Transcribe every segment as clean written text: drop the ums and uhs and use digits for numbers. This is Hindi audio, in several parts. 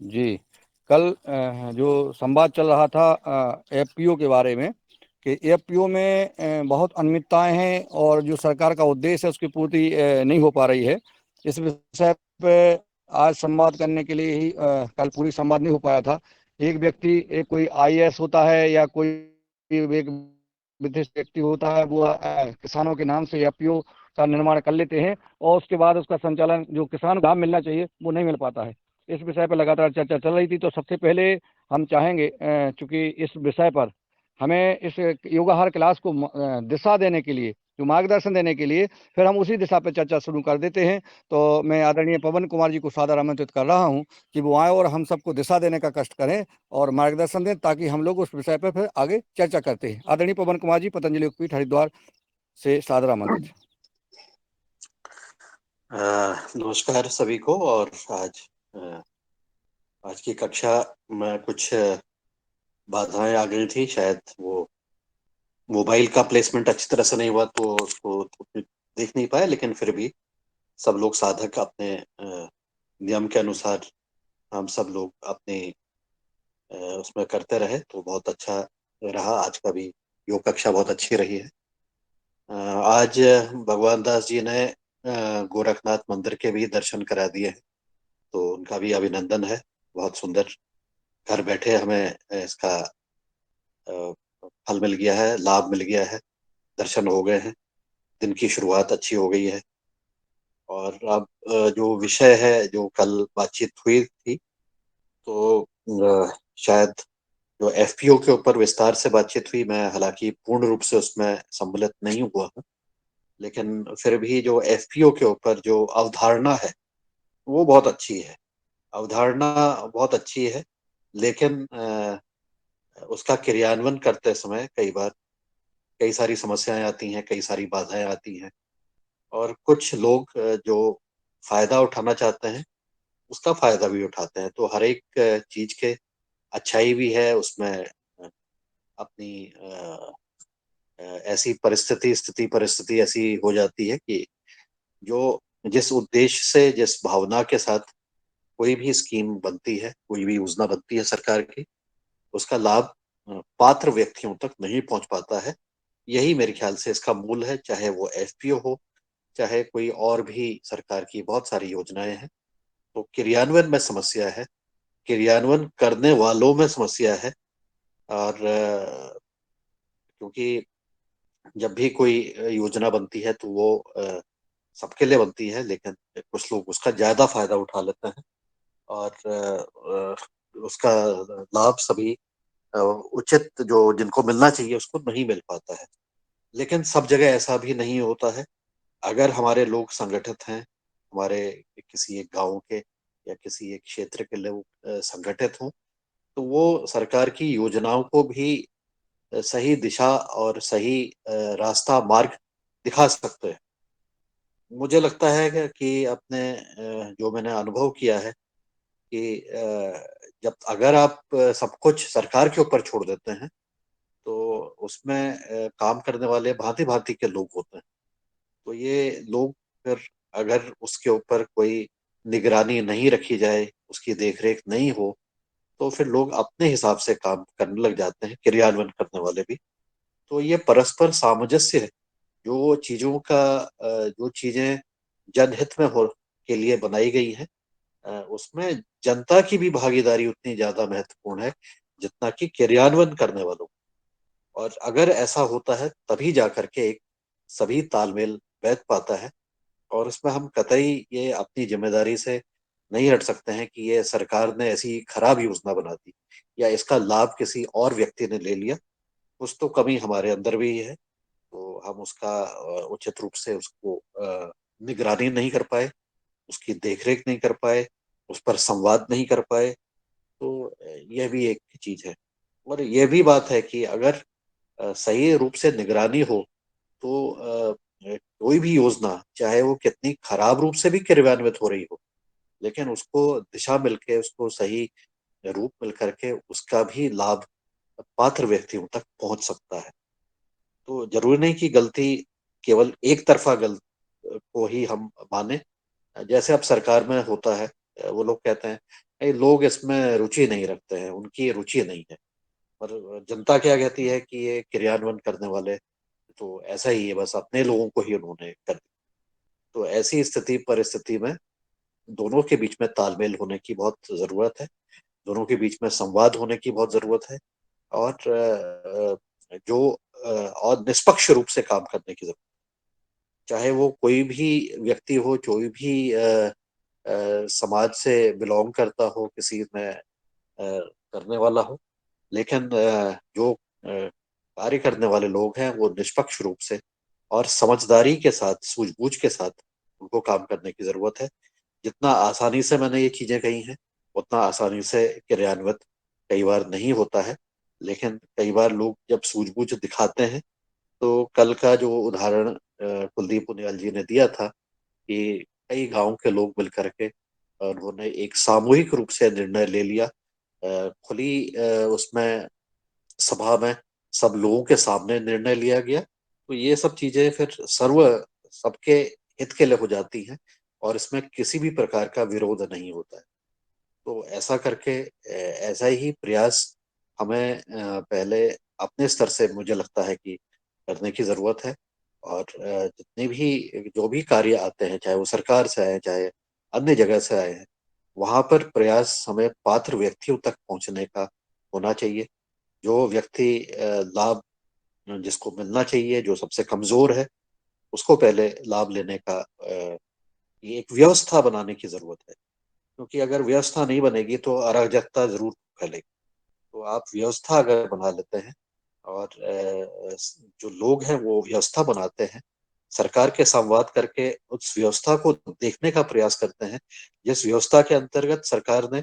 जी। कल जो संवाद चल रहा था एफपीओ के बारे में, कि एफपीओ में बहुत अनियमितताएं हैं और जो सरकार का उद्देश्य है उसकी पूर्ति नहीं हो पा रही है। इस विषय पे आज संवाद करने के लिए ही कल पूरी संवाद नहीं हो पाया था। एक व्यक्ति, एक कोई आईएएस होता है या कोई एक विशिष्ट व्यक्ति होता है, वो किसानों के नाम से एफपीओ का निर्माण कर लेते हैं और उसके बाद उसका संचालन जो किसान को लाभ मिलना चाहिए वो नहीं मिल पाता है। इस विषय पर लगातार चर्चा चल रही थी, तो सबसे पहले हम चाहेंगे, चूंकि इस विषय पर हमें इस योगाहार क्लास को दिशा देने के लिए, जो मार्गदर्शन देने के लिए, फिर हम उसी दिशा पर चर्चा शुरू कर देते हैं। तो मैं आदरणीय पवन कुमार जी को सादर आमंत्रित कर रहा हूं कि वो आए और हम सबको दिशा देने का कष्ट करें और मार्गदर्शन दें, ताकि हम लोग उस विषय पर फिर आगे चर्चा करते हैं। आदरणीय पवन कुमार जी, पतंजलि योगपीठ हरिद्वार से सादर आमंत्रित। नमस्कार सभी को। और अ, आज की कक्षा में कुछ बाधाएं आ गई थी। शायद वो मोबाइल का प्लेसमेंट अच्छी तरह से नहीं हुआ तो उसको देख नहीं पाए, लेकिन फिर भी सब लोग साधक अपने नियम के अनुसार हम सब लोग अपने उसमें करते रहे, तो बहुत अच्छा रहा। आज का भी योग कक्षा बहुत अच्छी रही है। आज भगवान दास जी ने गोरखनाथ मंदिर के भी दर्शन करा दिए हैं, तो उनका भी अभिनंदन है। बहुत सुंदर, घर बैठे हमें इसका फल मिल गया है, लाभ मिल गया है, दर्शन हो गए हैं, दिन की शुरुआत अच्छी हो गई है। और अब जो विषय है, जो कल बातचीत हुई थी, तो शायद जो एफपीओ के ऊपर विस्तार से बातचीत हुई, मैं हालांकि पूर्ण रूप से उसमें सम्मिलित नहीं हुआ हूँ, लेकिन फिर भी जो एफपीओ के ऊपर जो अवधारणा है वो बहुत अच्छी है। अवधारणा बहुत अच्छी है, लेकिन उसका क्रियान्वयन करते समय कई बार कई सारी समस्याएं आती हैं, कई सारी बाधाएं आती हैं। और कुछ लोग जो फायदा उठाना चाहते हैं उसका फायदा भी उठाते हैं। तो हर एक चीज के अच्छाई भी है उसमें। अपनी ऐसी परिस्थिति ऐसी हो जाती है कि जो जिस उद्देश्य से, जिस भावना के साथ कोई भी स्कीम बनती है, कोई भी योजना बनती है सरकार की, उसका लाभ पात्र व्यक्तियों तक नहीं पहुंच पाता है। यही मेरे ख्याल से इसका मूल है, चाहे वो एफपीओ हो, चाहे कोई और भी सरकार की बहुत सारी योजनाएं हैं। तो क्रियान्वयन में समस्या है, क्रियान्वयन करने वालों में समस्या है। और क्योंकि जब भी कोई योजना बनती है तो वो सबके लिए बनती है, लेकिन कुछ लोग उसका ज्यादा फायदा उठा लेते हैं और उसका लाभ सभी उचित जो जिनको मिलना चाहिए उसको नहीं मिल पाता है। लेकिन सब जगह ऐसा भी नहीं होता है। अगर हमारे लोग संगठित हैं, हमारे किसी एक गांव के या किसी एक क्षेत्र के लोग संगठित हों, तो वो सरकार की योजनाओं को भी सही दिशा और सही रास्ता मार्ग दिखा सकते हैं। मुझे लगता है कि अपने जो मैंने अनुभव किया है कि जब अगर आप सब कुछ सरकार के ऊपर छोड़ देते हैं, तो उसमें काम करने वाले भांति भांति के लोग होते हैं। तो ये लोग फिर, अगर उसके ऊपर कोई निगरानी नहीं रखी जाए, उसकी देखरेख नहीं हो, तो फिर लोग अपने हिसाब से काम करने लग जाते हैं, क्रियान्वयन करने वाले भी। तो ये परस्पर सामंजस्य है। जो चीजों का जो चीजें जनहित में हो के लिए बनाई गई हैं, उसमें जनता की भी भागीदारी उतनी ज्यादा महत्वपूर्ण है जितना कि क्रियान्वयन करने वालों। और अगर ऐसा होता है तभी जाकर के एक सभी तालमेल बैठ पाता है। और उसमें हम कतई ये अपनी जिम्मेदारी से नहीं हट सकते हैं कि ये सरकार ने ऐसी खराब योजना बना दी या इसका लाभ किसी और व्यक्ति ने ले लिया। कुछ तो कमी हमारे अंदर भी है, तो हम उसका उचित रूप से उसको निगरानी नहीं कर पाए, उसकी देखरेख नहीं कर पाए, उस पर संवाद नहीं कर पाए। तो यह भी एक चीज है। और यह भी बात है कि अगर सही रूप से निगरानी हो, तो कोई भी योजना, चाहे वो कितनी खराब रूप से भी क्रियान्वित हो रही हो, लेकिन उसको दिशा मिलके, उसको सही रूप मिल करके उसका भी लाभ पात्र व्यक्तियों तक पहुंच सकता है। तो जरूरी नहीं कि गलती केवल एक तरफा गलत को ही हम माने। जैसे अब सरकार में होता है, वो लोग कहते हैं लोग इसमें रुचि नहीं रखते हैं, उनकी रुचि नहीं है। पर जनता क्या कहती है कि ये क्रियान्वयन करने वाले तो ऐसा ही है, बस अपने लोगों को ही उन्होंने कर दिया। तो ऐसी स्थिति परिस्थिति में दोनों के बीच में तालमेल होने की बहुत जरूरत है, दोनों के बीच में संवाद होने की बहुत जरूरत है। और और निष्पक्ष रूप से काम करने की जरूरत, चाहे वो कोई भी व्यक्ति हो, कोई भी समाज से बिलोंग करता हो, किसी में करने वाला हो। लेकिन जो कार्य करने वाले लोग हैं वो निष्पक्ष रूप से और समझदारी के साथ, सूझबूझ के साथ उनको काम करने की जरूरत है। जितना आसानी से मैंने ये चीजें कही हैं, उतना आसानी से क्रियान्वित कई बार नहीं होता है। लेकिन कई बार लोग जब सूझबूझ दिखाते हैं, तो कल का जो उदाहरण कुलदीप उनियाल जी ने दिया था कि कई गांव के लोग मिलकर के उन्होंने एक सामूहिक रूप से निर्णय ले लिया, खुली उसमें सभा में सब लोगों के सामने निर्णय लिया गया। तो ये सब चीजें फिर सबके हित के लिए हो जाती हैं, और इसमें किसी भी प्रकार का विरोध नहीं होता है। तो ऐसा करके ऐसा ही प्रयास हमें पहले अपने स्तर से मुझे लगता है कि करने की जरूरत है। और जितने भी जो भी कार्य आते हैं, चाहे वो सरकार से आए, चाहे अन्य जगह से आए हैं, वहां पर प्रयास हमें पात्र व्यक्तियों तक पहुंचने का होना चाहिए। जो व्यक्ति लाभ जिसको मिलना चाहिए, जो सबसे कमजोर है, उसको पहले लाभ लेने का ये एक व्यवस्था बनाने की जरूरत है। क्योंकि अगर व्यवस्था नहीं बनेगी तो अराजकता जरूर फैलेगी। तो आप व्यवस्था अगर बना लेते हैं, और जो लोग हैं वो व्यवस्था बनाते हैं, सरकार के संवाद करके उस व्यवस्था को देखने का प्रयास करते हैं, जिस व्यवस्था के अंतर्गत सरकार ने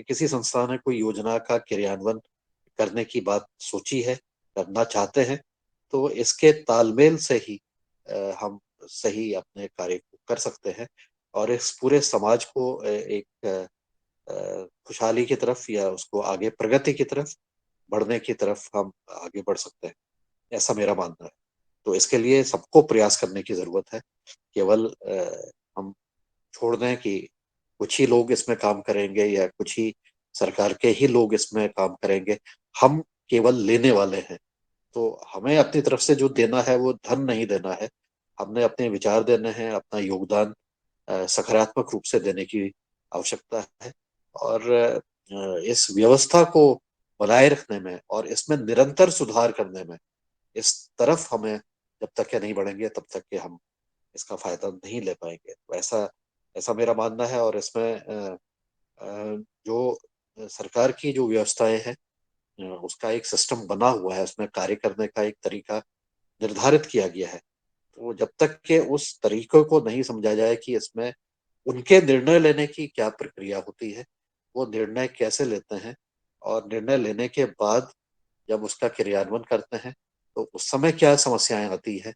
किसी संस्था ने कोई योजना का क्रियान्वयन करने की बात सोची है, करना चाहते हैं, तो इसके तालमेल से ही हम सही अपने कार्य को कर सकते हैं, और इस पूरे समाज को एक खुशहाली की तरफ, या उसको आगे प्रगति की तरफ बढ़ने की तरफ हम आगे बढ़ सकते हैं। ऐसा मेरा मानना है। तो इसके लिए सबको प्रयास करने की जरूरत है। केवल हम छोड़ दें कि कुछ ही लोग इसमें काम करेंगे, या कुछ ही सरकार के ही लोग इसमें काम करेंगे, हम केवल लेने वाले हैं। तो हमें अपनी तरफ से जो देना है वो धन नहीं देना है, हमने अपने विचार देने हैं, अपना योगदान सकारात्मक रूप से देने की आवश्यकता है। और इस व्यवस्था को बनाए रखने में और इसमें निरंतर सुधार करने में, इस तरफ हमें जब तक के नहीं बढ़ेंगे तब तक के हम इसका फायदा नहीं ले पाएंगे। तो ऐसा ऐसा मेरा मानना है। और इसमें जो सरकार की जो व्यवस्थाएं हैं, उसका एक सिस्टम बना हुआ है, उसमें कार्य करने का एक तरीका निर्धारित किया गया है। तो जब तक के उस तरीके को नहीं समझा जाए कि इसमें उनके निर्णय लेने की क्या प्रक्रिया होती है, वो निर्णय कैसे लेते हैं, और निर्णय लेने के बाद जब उसका क्रियान्वयन करते हैं तो उस समय क्या समस्याएं आती है,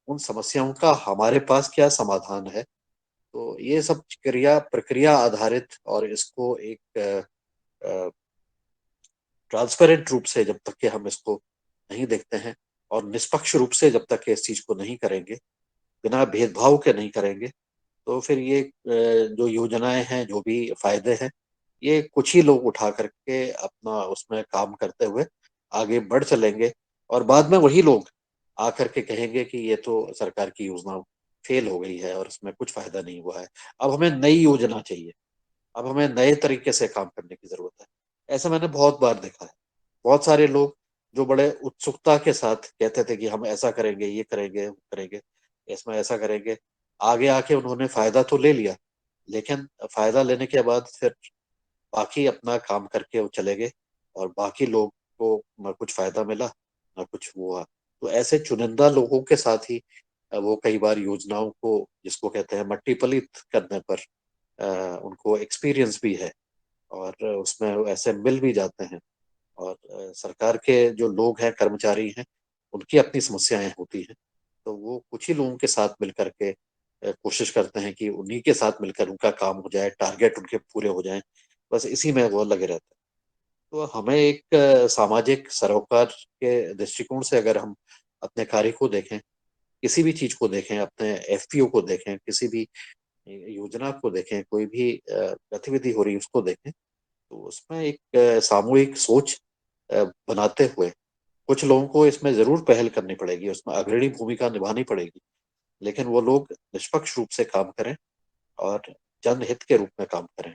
उन समस्याओं का हमारे पास क्या समाधान है। तो ये सब क्रिया प्रक्रिया आधारित, और इसको एक ट्रांसपेरेंट रूप से जब तक कि हम इसको नहीं देखते हैं, और निष्पक्ष रूप से जब तक कि इस चीज को नहीं करेंगे, बिना भेदभाव के नहीं करेंगे, तो फिर ये जो योजनाएं हैं, जो भी फायदे हैं, ये कुछ ही लोग उठा करके अपना उसमें काम करते हुए आगे बढ़ चलेंगे। और बाद में वही लोग आकर के कहेंगे कि ये तो सरकार की योजना फेल हो गई है और इसमें कुछ फायदा नहीं हुआ है, अब हमें नई योजना चाहिए, अब हमें नए तरीके से काम करने की जरूरत है। ऐसा मैंने बहुत बार देखा है। बहुत सारे लोग जो बड़े उत्सुकता के साथ कहते थे कि हम ऐसा करेंगे, ये करेंगे, वो करेंगे, इसमें ऐसा करेंगे, आगे आके उन्होंने फायदा तो ले लिया, लेकिन फायदा लेने के बाद फिर बाकी अपना काम करके वो चले गए, और बाकी लोग को न कुछ फायदा मिला, न कुछ हुआ। तो ऐसे चुनिंदा लोगों के साथ ही वो कई बार योजनाओं को, जिसको कहते हैं मट्टी पलीत करने पर, उनको एक्सपीरियंस भी है, और उसमें वो ऐसे मिल भी जाते हैं। और सरकार के जो लोग हैं, कर्मचारी हैं, उनकी अपनी समस्याएं होती हैं। तो वो कुछ ही लोगों के साथ मिलकर के कोशिश करते हैं कि उन्हीं के साथ मिलकर उनका काम हो जाए, टारगेट उनके पूरे हो जाएं, बस इसी में वो लगे रहते हैं। तो हमें एक सामाजिक सरोकार के दृष्टिकोण से अगर हम अपने कार्य को देखें, किसी भी चीज को देखें, अपने एफपीओ को देखें, किसी भी योजना को देखें, कोई भी गतिविधि हो रही है उसको देखें, तो उसमें एक सामूहिक सोच बनाते हुए कुछ लोगों को इसमें जरूर पहल करनी पड़ेगी, उसमें अग्रणी भूमिका निभानी पड़ेगी, लेकिन वो लोग निष्पक्ष रूप से काम करें और जनहित के रूप में काम करें।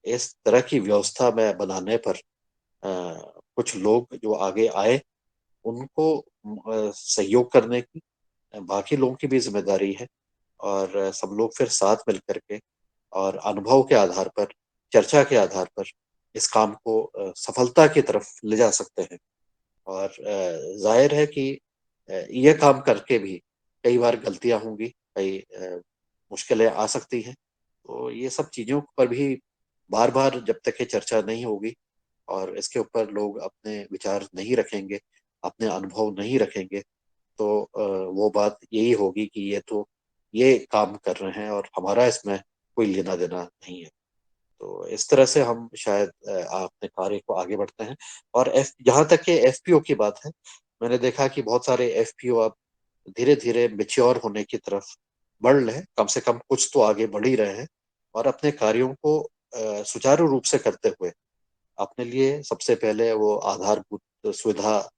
इस तरह की व्यवस्था में बनाने पर कुछ लोग जो आगे आए उनको सहयोग करने की बाकी लोगों की भी जिम्मेदारी है, और सब लोग फिर साथ मिल करके और अनुभव के आधार पर, चर्चा के आधार पर इस काम को सफलता की तरफ ले जा सकते हैं। और जाहिर है कि ये काम करके भी कई बार गलतियां होंगी, कई मुश्किलें आ सकती हैं। तो ये सब चीजों पर भी बार बार जब तक ये चर्चा नहीं होगी और इसके ऊपर लोग अपने विचार नहीं रखेंगे, अपने अनुभव नहीं रखेंगे, तो वो बात यही होगी कि ये तो ये काम कर रहे हैं और हमारा इसमें कोई लेना देना नहीं है। तो इस तरह से हम शायद अपने कार्य को आगे बढ़ते हैं। और एफ जहाँ तक कि एफपीओ की बात है, मैंने देखा कि बहुत सारे एफपीओ अब धीरे धीरे मेच्योर होने की तरफ बढ़ रहे हैं, कम से कम कुछ तो आगे बढ़ ही रहे हैं, और अपने कार्यों को सुचारू रूप से करते हुए अपने लिए सबसे पहले वो आधारभूत सुविधा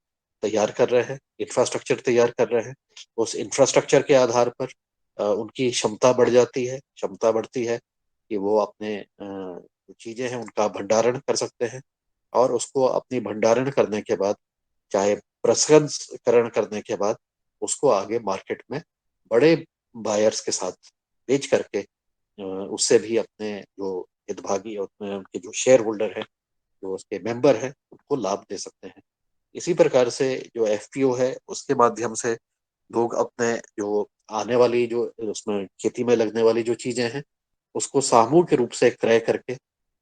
तैयार कर रहे हैं, इंफ्रास्ट्रक्चर तैयार कर रहे हैं। उस इंफ्रास्ट्रक्चर के आधार पर उनकी क्षमता बढ़ जाती है, क्षमता बढ़ती है कि वो अपने जो चीजें हैं उनका भंडारण कर सकते हैं, और उसको अपनी भंडारण करने के बाद, चाहे प्रसंस्करण करने के बाद, उसको आगे मार्केट में बड़े बायर्स के साथ बेच करके उससे भी अपने जो हितभागी और उनके जो शेयर होल्डर हैं, जो उसके मेंबर हैं, उनको लाभ दे सकते हैं। इसी प्रकार से जो एफपीओ है उसके माध्यम से लोग अपने जो आने वाली जो उसमें खेती में लगने वाली जो चीजें हैं उसको सामूहिक रूप से क्रय करके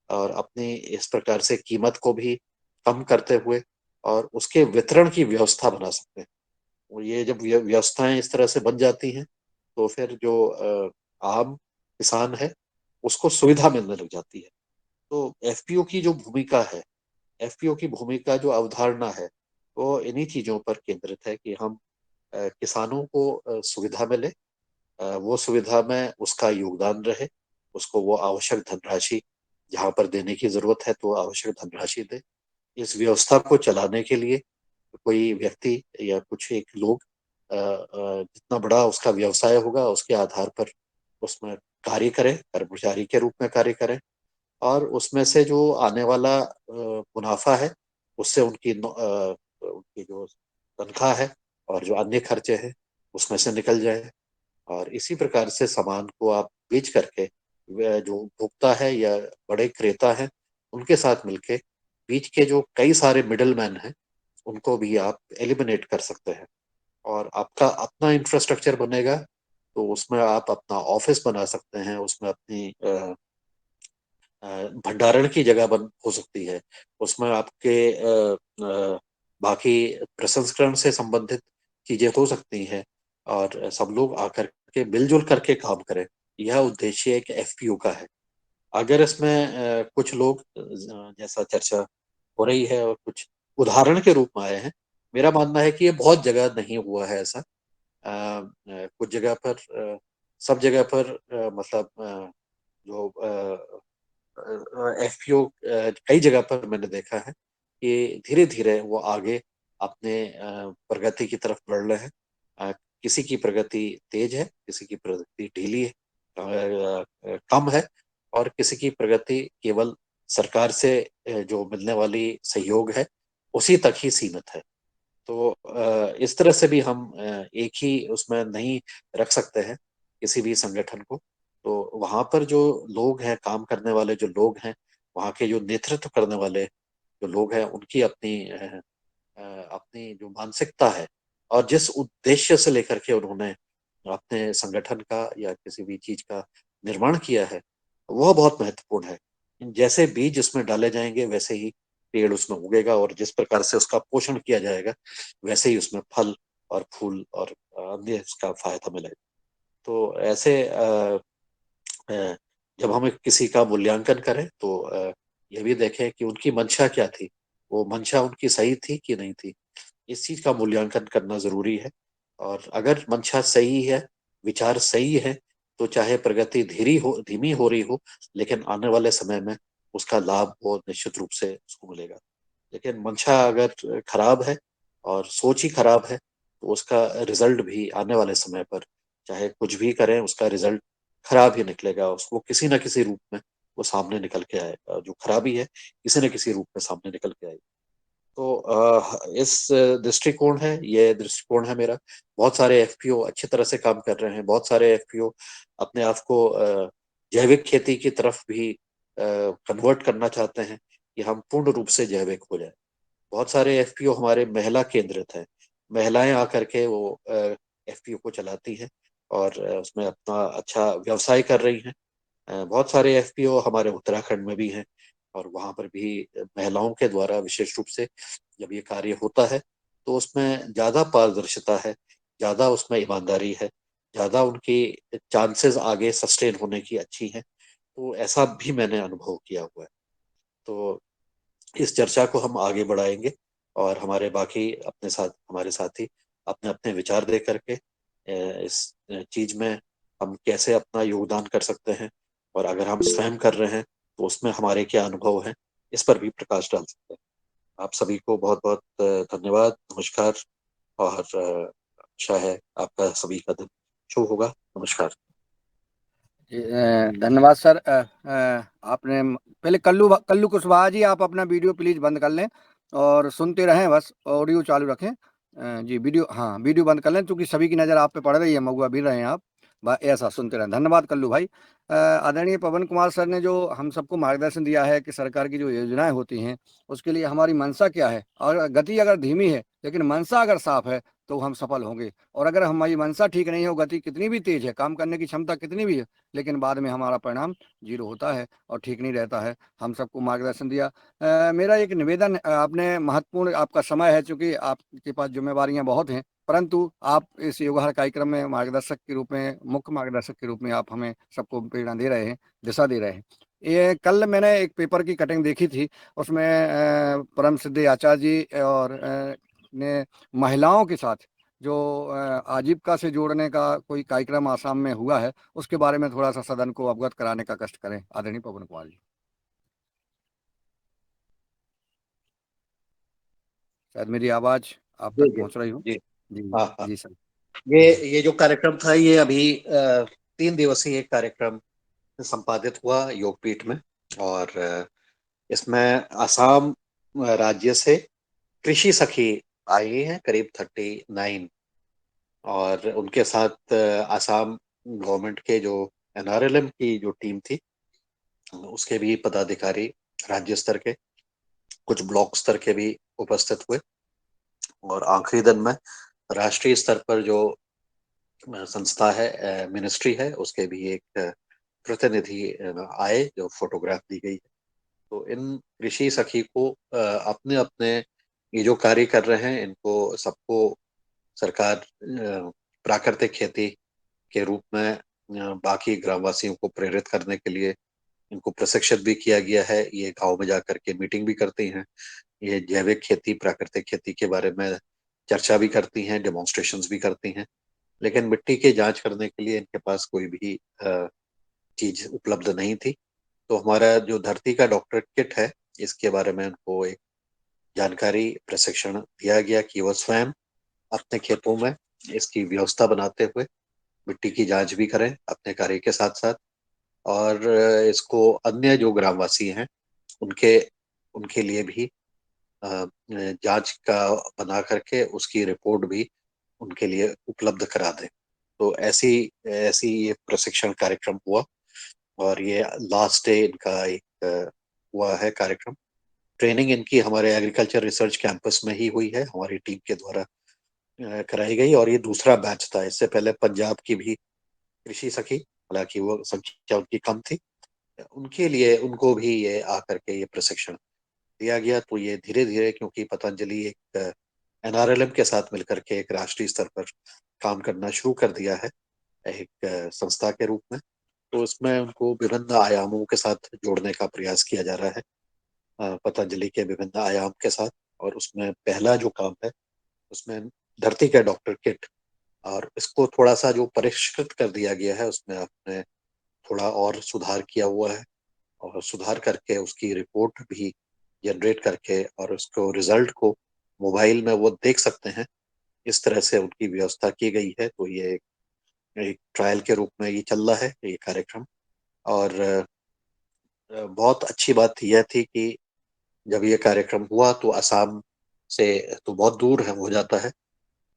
और अपनी इस प्रकार से कीमत को भी कम करते हुए और उसके वितरण की व्यवस्था बना सकते हैं। और ये जब व्यवस्थाएं इस तरह से बन जाती हैं तो फिर जो आम किसान है उसको सुविधा मिलने लग जाती है। तो एफपीओ की जो भूमिका है, एफपीओ की भूमिका जो अवधारणा है, वो इन्हीं चीजों पर केंद्रित है कि हम किसानों को सुविधा मिले, वो सुविधा में उसका योगदान रहे, उसको वो आवश्यक धनराशि जहाँ पर देने की जरूरत है तो आवश्यक धनराशि दे। इस व्यवस्था को चलाने के लिए कोई व्यक्ति या कुछ एक लोग जितना बड़ा उसका व्यवसाय होगा उसके आधार पर उसमें कार्य करें, कर्मचारी के रूप में कार्य करें, और उसमें से जो आने वाला मुनाफा है उससे उनकी जो तनख्वाह है और जो अन्य खर्चे हैं उसमें से निकल जाए। और इसी प्रकार से सामान को आप बेच करके जो उपभोक्ता है या बड़े क्रेता है उनके साथ मिलके बीच के जो कई सारे मिडल मैन हैं उनको भी आप एलिमिनेट कर सकते हैं, और आपका अपना इंफ्रास्ट्रक्चर बनेगा। तो उसमें आप अपना ऑफिस बना सकते हैं, उसमें अपनी भंडारण की जगह बन हो सकती है, उसमें आपके बाकी प्रसंस्करण से संबंधित चीजें हो सकती हैं, और सब लोग आकर के मिलजुल करके काम करें। यह उद्देश्य एक एफपीओ का है। अगर इसमें कुछ लोग जैसा चर्चा हो रही है और कुछ उदाहरण के रूप में आए हैं, मेरा मानना है कि ये बहुत जगह नहीं हुआ है ऐसा। कुछ जगह पर सब जगह पर मतलब जो एफपीओ कई जगह पर मैंने देखा है कि धीरे धीरे वो आगे अपने प्रगति की तरफ बढ़ रहे हैं। किसी की प्रगति तेज है, किसी की प्रगति ढीली है, कम है, और किसी की प्रगति केवल सरकार से जो मिलने वाली सहयोग है उसी तक ही सीमित है। तो इस तरह से भी हम एक ही उसमें नहीं रख सकते हैं किसी भी संगठन को। तो वहां पर जो लोग हैं, काम करने वाले जो लोग हैं, वहाँ के जो नेतृत्व करने वाले जो लोग हैं, उनकी अपनी जो मानसिकता है और जिस उद्देश्य से लेकर के उन्होंने अपने संगठन का या किसी भी चीज का निर्माण किया है, वह बहुत महत्वपूर्ण है। जैसे बीज उसमें डाले जाएंगे वैसे ही पेड़ उसमें उगेगा, और जिस प्रकार से उसका पोषण किया जाएगा वैसे ही उसमें फल और फूल और अन्य उसका फायदा मिलेगा। तो ऐसे अ, जब हम किसी का मूल्यांकन करें तो ये भी देखें कि उनकी मंशा क्या थी, वो मंशा उनकी सही थी कि नहीं थी। इस चीज का मूल्यांकन करना जरूरी है। और अगर मंशा सही है, विचार सही है, तो चाहे प्रगति धीमी हो रही हो, लेकिन आने वाले समय में उसका लाभ वो निश्चित रूप से उसको मिलेगा। लेकिन मंशा अगर खराब है और सोच ही खराब है, तो उसका रिजल्ट भी आने वाले समय पर, चाहे कुछ भी करें, उसका रिजल्ट खराब ही निकलेगा। उसको किसी न किसी रूप में वो सामने निकल के आएगा, जो खराबी है किसी न किसी रूप में सामने निकल के आएगी। तो इस दृष्टिकोण है, ये दृष्टिकोण है मेरा। बहुत सारे एफपीओ अच्छी तरह से काम कर रहे हैं, बहुत सारे एफपीओ अपने आप को जैविक खेती की तरफ भी कन्वर्ट करना चाहते हैं कि हम पूर्ण रूप से जैविक हो जाए। बहुत सारे एफपीओ हमारे महिला केंद्रित हैं, महिलाएं आकर के वो एफपीओ को चलाती हैं और उसमें अपना अच्छा व्यवसाय कर रही हैं। बहुत सारे एफपीओ हमारे उत्तराखंड में भी हैं, और वहां पर भी महिलाओं के द्वारा विशेष रूप से जब ये कार्य होता है, तो उसमें ज्यादा पारदर्शिता है, ज्यादा उसमें ईमानदारी है, ज्यादा उनकी चांसेस आगे सस्टेन होने की अच्छी हैं। तो ऐसा भी मैंने अनुभव किया हुआ है। तो इस चर्चा को हम आगे बढ़ाएंगे, और हमारे बाकी अपने साथ हमारे साथी अपने अपने विचार दे करके इस चीज में हम कैसे अपना योगदान कर सकते हैं, और अगर हम स्वयं कर रहे हैं तो उसमें हमारे क्या अनुभव हैं, इस पर भी प्रकाश डाल सकते हैं। आप सभी को बहुत बहुत धन्यवाद, नमस्कार। और आशा है आपका सभी का दिन शुभ होगा। नमस्कार। धन्यवाद सर। आपने पहले कल्लू कुशवाहा जी, आप अपना वीडियो प्लीज बंद कर लें और सुनते रहें, बस ऑडियो चालू रखें। जी वीडियो, हाँ वीडियो बंद कर लें, क्योंकि सभी की नज़र आप पे पड़ रही है, महुआ भी रहे हैं आप। ऐसा सुनते रहें। धन्यवाद कल्लू भाई। आदरणीय पवन कुमार सर ने जो हम सबको मार्गदर्शन दिया है कि सरकार की जो योजनाएं होती हैं, उसके लिए हमारी मंशा क्या है, और गति अगर धीमी है लेकिन मंशा अगर साफ है तो हम सफल होंगे। और अगर हमारी मंशा ठीक नहीं हो, गति कितनी भी तेज है, काम करने की क्षमता कितनी भी है, लेकिन बाद में हमारा परिणाम जीरो होता है और ठीक नहीं रहता है। हम सबको मार्गदर्शन दिया। मेरा एक निवेदन, आपने महत्वपूर्ण आपका समय है, चूंकि आपके पास जिम्मेवारियां बहुत हैं, परंतु आप इस योगाहार कार्यक्रम में मार्गदर्शक के रूप में, मुख्य मार्गदर्शक के रूप में आप हमें सबको प्रेरणा दे रहे हैं, दिशा दे रहे हैं। ये कल मैंने एक पेपर की कटिंग देखी थी, उसमें परम सिद्धि आचार्य जी और ने महिलाओं के साथ जो आजीविका से जोड़ने का कोई कार्यक्रम आसाम में हुआ है, उसके बारे में थोड़ा सा सदन को अवगत कराने का कष्ट करें, आदरणीय पवन कुमार जी। शायद मेरी आवाज आप जी तक जी पहुंच रही हो। जी। जी। हाँ हाँ। जी सर। ये जी। ये जो कार्यक्रम था, ये अभी 3 दिवसीय कार्यक्रम संपादित हुआ योगपीठ में। और इसमें असम राज्य से कृषि सखी आई हैं, करीब 39। और उनके साथ असम गवर्नमेंट के जो एनआरएलएम की जो टीम थी, उसके भी पदाधिकारी, राज्य स्तर के, कुछ ब्लॉक स्तर के भी उपस्थित हुए। और आखिरी दिन में राष्ट्रीय स्तर पर जो संस्था है, मिनिस्ट्री है, उसके भी एक प्रतिनिधि आए, जो फोटोग्राफ दी गई है। तो इन कृषि सखी को अपने अपने ये जो कार्य कर रहे हैं, इनको सबको सरकार प्राकृतिक खेती के रूप में बाकी ग्रामवासियों को प्रेरित करने के लिए इनको प्रशिक्षित भी किया गया है। ये गांव में जाकर के मीटिंग भी करती हैं, ये जैविक खेती, प्राकृतिक खेती के बारे में चर्चा भी करती हैं, डेमोन्स्ट्रेशंस भी करती हैं। लेकिन मिट्टी की जांच करने के लिए इनके पास कोई भी चीज उपलब्ध नहीं थी। तो हमारा जो धरती का डॉक्टर किट है, इसके बारे में उनको एक जानकारी, प्रशिक्षण दिया गया कि वो स्वयं अपने खेतों में इसकी व्यवस्था बनाते हुए मिट्टी की जांच भी करें अपने कार्य के साथ साथ। और इसको अन्य जो ग्रामवासी हैं, उनके उनके लिए भी जांच का बना करके उसकी रिपोर्ट भी उनके लिए उपलब्ध करा दें। तो ऐसी ऐसी ये प्रशिक्षण कार्यक्रम हुआ, और ये लास्ट डे इनका एक हुआ है कार्यक्रम। ट्रेनिंग इनकी हमारे एग्रीकल्चर रिसर्च कैंपस में ही हुई है, हमारी टीम के द्वारा कराई गई। और ये दूसरा बैच था। इससे पहले पंजाब की भी कृषि सखी, हालांकि वो संख्या उनकी कम थी, उनके लिए उनको भी ये आकर के ये प्रशिक्षण दिया गया। तो ये धीरे धीरे, क्योंकि पतंजलि एक एनआरएलएम के साथ मिलकर के एक राष्ट्रीय स्तर पर काम करना शुरू कर दिया है, एक संस्था के रूप में, तो उसमें उनको विभिन्न आयामों के साथ जोड़ने का प्रयास किया जा रहा है, पतंजलि के विभिन्न आयाम के साथ। और उसमें पहला जो काम है, उसमें धरती का डॉक्टर किट, और इसको थोड़ा सा जो परिष्कृत कर दिया गया है, उसमें आपने थोड़ा और सुधार किया हुआ है। और सुधार करके उसकी रिपोर्ट भी जनरेट करके और उसको रिजल्ट को मोबाइल में वो देख सकते हैं। इस तरह से उनकी व्यवस्था की गई है। तो ये एक ट्रायल के रूप में ये चल रहा है ये कार्यक्रम। और बहुत अच्छी बात यह थी कि जब ये कार्यक्रम हुआ तो असम से तो बहुत दूर है हो जाता है।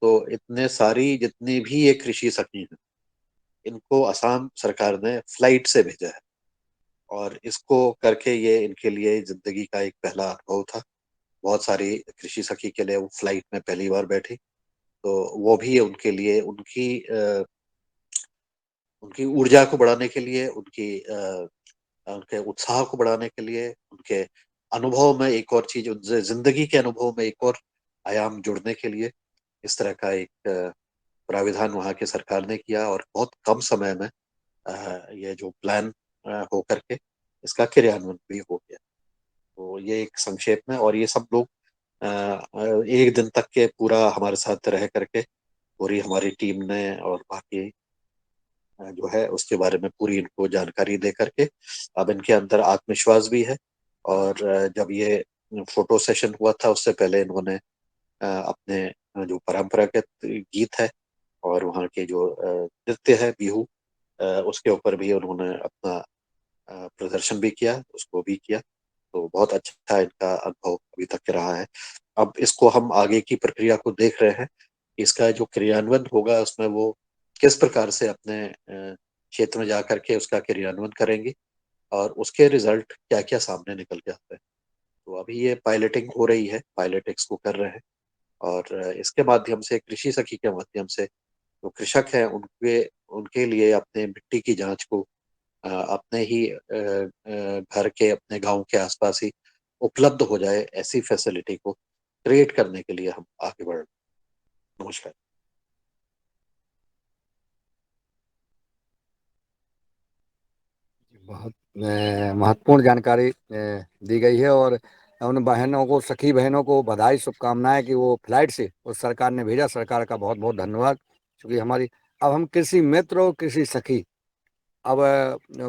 तो इतने सारी जितनी भी ये कृषि सखी हैं इनको असम सरकार ने फ्लाइट से भेजा है। और इसको करके ये इनके लिए जिंदगी का एक पहला अनुभव था। बहुत सारी कृषि सखी के लिए वो फ्लाइट में पहली बार बैठी। तो वो भी उनके लिए उनकी ऊर्जा को बढ़ाने के लिए, उनके उत्साह को बढ़ाने के लिए, उनके अनुभव में एक और चीज, उनसे जिंदगी के अनुभव में एक और आयाम जुड़ने के लिए इस तरह का एक प्राविधान वहाँ की सरकार ने किया। और बहुत कम समय में ये जो प्लान हो करके इसका क्रियान्वयन भी हो गया। तो ये एक संक्षेप में। और ये सब लोग एक दिन तक के पूरा हमारे साथ रह करके पूरी हमारी टीम ने और बाकी जो है उसके बारे में पूरी इनको जानकारी दे करके अब इनके अंदर आत्मविश्वास भी है। और जब ये फोटो सेशन हुआ था उससे पहले इन्होंने अपने जो परंपरागत गीत है और वहाँ के जो नृत्य है बिहू, उसके ऊपर भी उन्होंने अपना प्रदर्शन भी किया, उसको भी किया। तो बहुत अच्छा इनका अनुभव अभी तक के रहा है। अब इसको हम आगे की प्रक्रिया को देख रहे हैं। इसका जो क्रियान्वयन होगा उसमें वो किस प्रकार से अपने क्षेत्र में जा करके उसका क्रियान्वयन करेंगे और उसके रिजल्ट क्या क्या सामने निकल के आते हैं। तो अभी ये पायलटिंग हो रही है, पायलट इसको कर रहे हैं। और इसके माध्यम से कृषि सखी के माध्यम से जो कृषक हैं उनके उनके लिए अपने मिट्टी की जांच को अपने ही घर के अपने गांव के आसपास ही उपलब्ध हो जाए, ऐसी फैसिलिटी को क्रिएट करने के लिए हम आगे बढ़ रहे हैं। नमस्कार। बहुत महत्वपूर्ण जानकारी दी गई है। और उन बहनों को, सखी बहनों को बधाई, शुभकामनाएं कि वो फ्लाइट से उस सरकार ने भेजा। सरकार का बहुत बहुत धन्यवाद। क्योंकि हमारी, अब हम कृषि मित्र और कृषि सखी, अब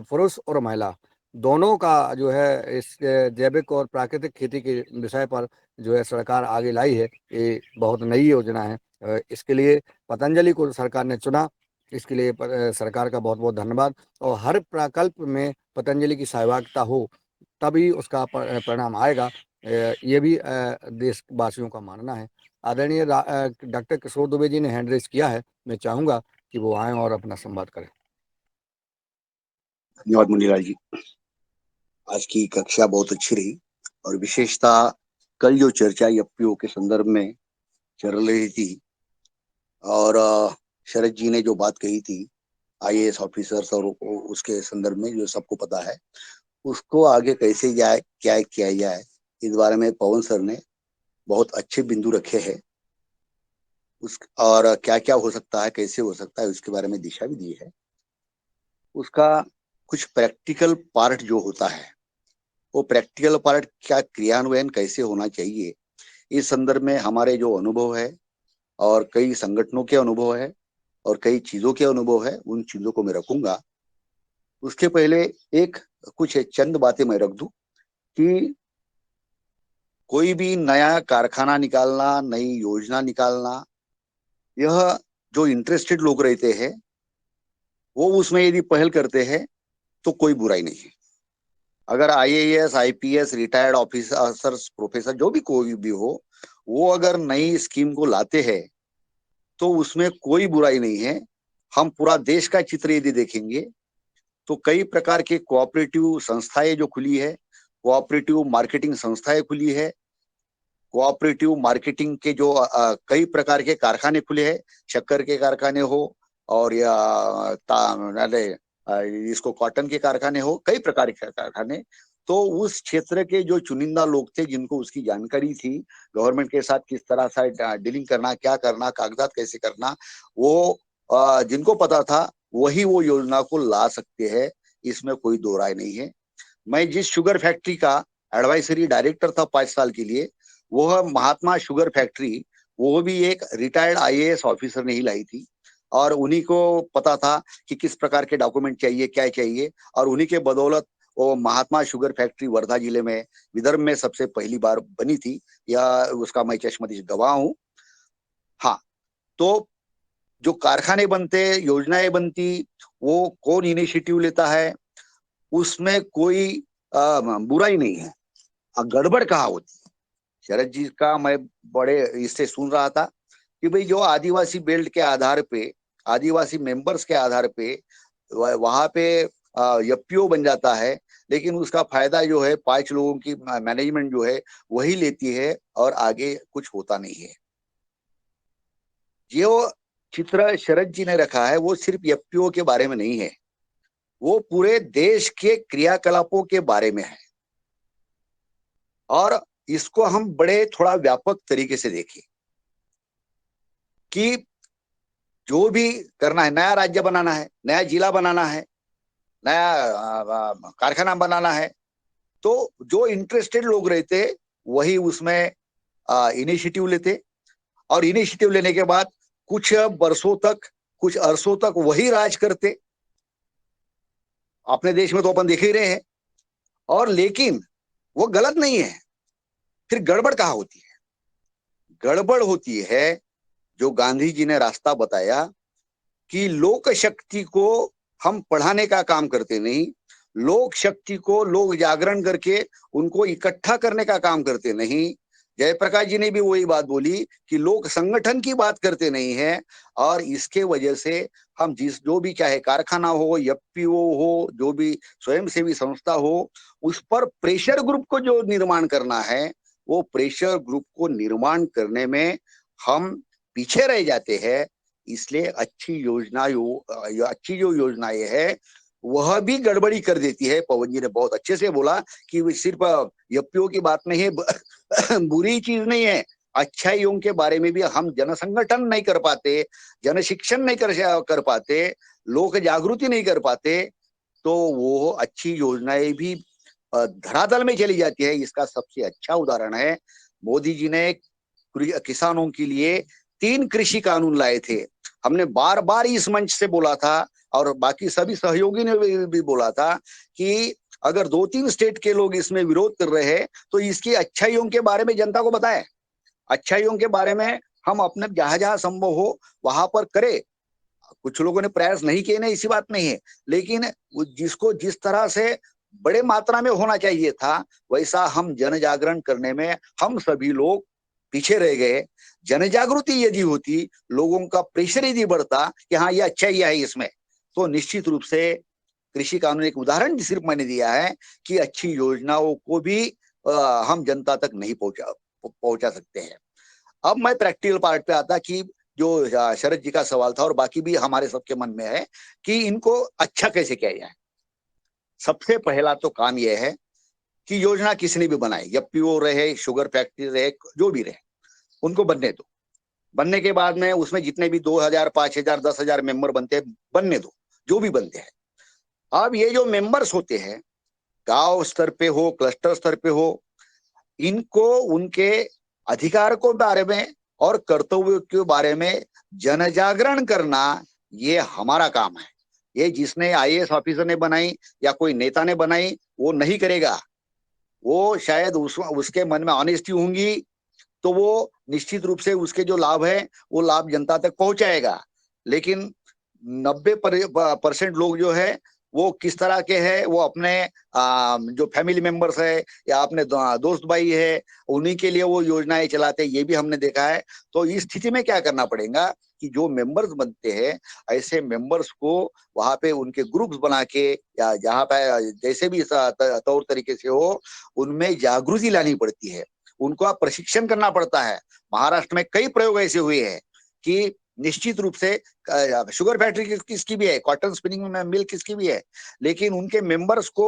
पुरुष और महिला दोनों का जो है इस जैविक और प्राकृतिक खेती के विषय पर जो है सरकार आगे लाई है। ये बहुत नई योजना है। इसके लिए पतंजलि को सरकार ने चुना। इसके लिए सरकार का बहुत बहुत धन्यवाद। और हर प्रकल्प में पतंजलि की सहभागिता हो तभी उसका परिणाम आएगा। ये भी देशवासियों का मानना है। आदरणीय डॉक्टर किशोर दुबे जी ने हैंड रेस किया है। मैं चाहूँगा कि वो आएँ और अपना संवाद करें। धन्यवाद मुनीलाल जी। आज की कक्षा बहुत अच्छी रही और विशेषता कल जो चर्चा एफपीओ के संदर्भ में चल रही थी और शरद जी ने जो बात कही थी आईएएस ऑफिसर्स और उसके संदर्भ में जो सबको पता है उसको आगे कैसे जाए, क्या किया जाए, इस बारे में पवन सर ने बहुत अच्छे बिंदु रखे हैं। उस और क्या क्या हो सकता है, कैसे हो सकता है, उसके बारे में दिशा भी दी है। उसका कुछ प्रैक्टिकल पार्ट जो होता है वो प्रैक्टिकल पार्ट क्या क्रियान्वयन कैसे होना चाहिए, इस संदर्भ में हमारे जो अनुभव है और कई संगठनों के अनुभव है और कई चीजों के अनुभव है, उन चीजों को मैं रखूंगा। उसके पहले एक कुछ चंद बातें मैं रख दूं कि कोई भी नया कारखाना निकालना, नई योजना निकालना, यह जो इंटरेस्टेड लोग रहते हैं वो उसमें यदि पहल करते हैं तो कोई बुराई नहीं है। अगर IAS, IPS, retired officers, professor, जो भी कोई भी हो, वो अगर नई स्कीम को लाते हैं तो उसमें कोई बुराई नहीं है। हम पूरा देश का चित्र यदि देखेंगे तो कई प्रकार के कोऑपरेटिव संस्थाएं जो खुली है, कोऑपरेटिव मार्केटिंग संस्थाएं खुली है, कोऑपरेटिव मार्केटिंग के जो कई प्रकार के कारखाने खुले हैं, शक्कर के कारखाने हो और या इसको कॉटन के कारखाने हो, कई प्रकार के कारखाने। तो उस क्षेत्र के जो चुनिंदा लोग थे जिनको उसकी जानकारी थी, गवर्नमेंट के साथ किस तरह से डीलिंग करना, क्या करना, कागजात कैसे करना, वो जिनको पता था वही वो योजना को ला सकते हैं, इसमें कोई दो राय नहीं है। मैं जिस शुगर फैक्ट्री का एडवाइजरी डायरेक्टर था 5 साल के लिए, वह महात्मा शुगर फैक्ट्री, वो भी एक रिटायर्ड आईएएस ऑफिसर ने ही लाई थी। और उन्हीं को पता था कि किस प्रकार के डॉक्यूमेंट चाहिए, क्या चाहिए, और उन्हीं के बदौलत वो महात्मा शुगर फैक्ट्री वर्धा जिले में विदर्भ में सबसे पहली बार बनी थी, या उसका मैं चश्मदीद गवाह हूँ। हाँ, तो जो कारखाने बनते, योजनाएं बनती, वो कौन इनिशिएटिव लेता है, उसमें कोई बुराई नहीं है। गड़बड़ कहाँ होती है? शरद जी का मैं बड़े इससे सुन रहा था कि भाई जो आदिवासी बेल्ट के आधार पे, आदिवासी मेंबर्स के आधार पे वहां पे एफपीओ बन जाता है, लेकिन उसका फायदा जो है 5 लोगों की मैनेजमेंट जो है वही लेती है और आगे कुछ होता नहीं है। जो चित्र शरद जी ने रखा है वो सिर्फ एफपीओ के बारे में नहीं है, वो पूरे देश के क्रियाकलापों के बारे में है। और इसको हम बड़े थोड़ा व्यापक तरीके से देखें कि जो भी करना है, नया राज्य बनाना है, नया जिला बनाना है, नया कारखाना बनाना है, तो जो इंटरेस्टेड लोग रहते वही उसमें इनिशिएटिव लेते, और इनिशिएटिव लेने के बाद कुछ वर्षों तक, कुछ अरसों तक वही राज करते। अपने देश में तो अपन देख ही रहे हैं। और लेकिन वो गलत नहीं है। फिर गड़बड़ कहाँ होती है? गड़बड़ होती है जो गांधी जी ने रास्ता बताया कि लोक शक्ति को हम पढ़ाने का काम करते नहीं, लोक शक्ति को लोग जागरण करके उनको इकट्ठा करने का काम करते नहीं। जयप्रकाश जी ने भी वही बात बोली कि लोग संगठन की बात करते नहीं है, और इसके वजह से हम जो भी, चाहे कारखाना हो, एफपीओ हो, जो भी स्वयंसेवी संस्था हो, उस पर प्रेशर ग्रुप को जो निर्माण करना है, वो प्रेशर ग्रुप को निर्माण करने में हम पीछे रह जाते हैं। इसलिए अच्छी जो योजनाएं है वह भी गड़बड़ी कर देती है। पवन जी ने बहुत अच्छे से बोला कि सिर्फ एफपीओ की बात नहीं है, बुरी चीज नहीं है, अच्छाइयों के बारे में भी हम जन संगठन नहीं कर पाते, जन शिक्षण नहीं कर पाते, लोक जागृति नहीं कर पाते, तो वो अच्छी योजनाएं भी धरातल में चली जाती है। इसका सबसे अच्छा उदाहरण है, मोदी जी ने किसानों के लिए 3 कृषि कानून लाए थे। हमने बार बार इस मंच से बोला था, और बाकी सभी सहयोगी ने भी बोला था कि अगर 2-3 स्टेट के लोग इसमें विरोध कर रहे हैं तो इसकी अच्छाइयों के बारे में जनता को बताएं, अच्छाइयों के बारे में हम अपने जहां जहां संभव हो वहां पर करें। कुछ लोगों ने प्रयास नहीं किए, नहीं, इसी बात नहीं है, लेकिन जिसको जिस तरह से बड़े मात्रा में होना चाहिए था, वैसा हम जन जागरण करने में हम सभी लोग पीछे रह गए। जन जागृति यदि होती, लोगों का प्रेशर यदि बढ़ता कि हाँ ये अच्छा ही है इसमें, तो निश्चित रूप से कृषि कानून एक उदाहरण सिर्फ मैंने दिया है कि अच्छी योजनाओं को भी हम जनता तक नहीं पहुंचा सकते हैं। अब मैं प्रैक्टिकल पार्ट पे आता कि जो शरद जी का सवाल था और बाकी भी हमारे सबके मन में है कि इनको अच्छा कैसे किया जाए। सबसे पहला तो काम यह है कि योजना किसने भी बनाई, एफपीओ रहे, शुगर फैक्ट्री रहे, जो भी रहे, उनको बनने दो। बनने के बाद में उसमें जितने भी 2000, 5000, 10,000 मेंबर बनते हैं, बनने दो, जो भी बनते हैं। अब ये जो मेंबर्स होते हैं, गांव स्तर पे हो, क्लस्टर स्तर पे हो, इनको उनके अधिकार को बारे में और कर्तव्यों के बारे में जन जागरण करना, ये हमारा काम है। ये जिसने आईएएस ऑफिसर ने बनाई या कोई नेता ने बनाई वो नहीं करेगा। वो शायद उसके मन में ऑनेस्टी होंगी तो वो निश्चित रूप से उसके जो लाभ है वो लाभ जनता तक पहुंचाएगा। लेकिन 90% लोग जो है वो किस तरह के हैं, वो अपने जो फैमिली मेंबर्स है या अपने दोस्त भाई है, उन्हीं के लिए वो योजनाएं चलाते हैं, ये भी हमने देखा है। तो इस स्थिति में क्या करना पड़ेगा कि जो मेंबर्स बनते हैं, ऐसे मेंबर्स को वहां पे उनके ग्रुप्स बना के या जहाँ पे जैसे भी तौर तरीके से हो, उनमें जागृति लानी पड़ती है, उनको प्रशिक्षण करना पड़ता है। महाराष्ट्र में कई प्रयोग ऐसे हुए हैं कि निश्चित रूप से शुगर फैक्ट्री किसकी भी है, कॉटन स्पिनिंग मिल किसकी भी है, लेकिन उनके मेंबर्स को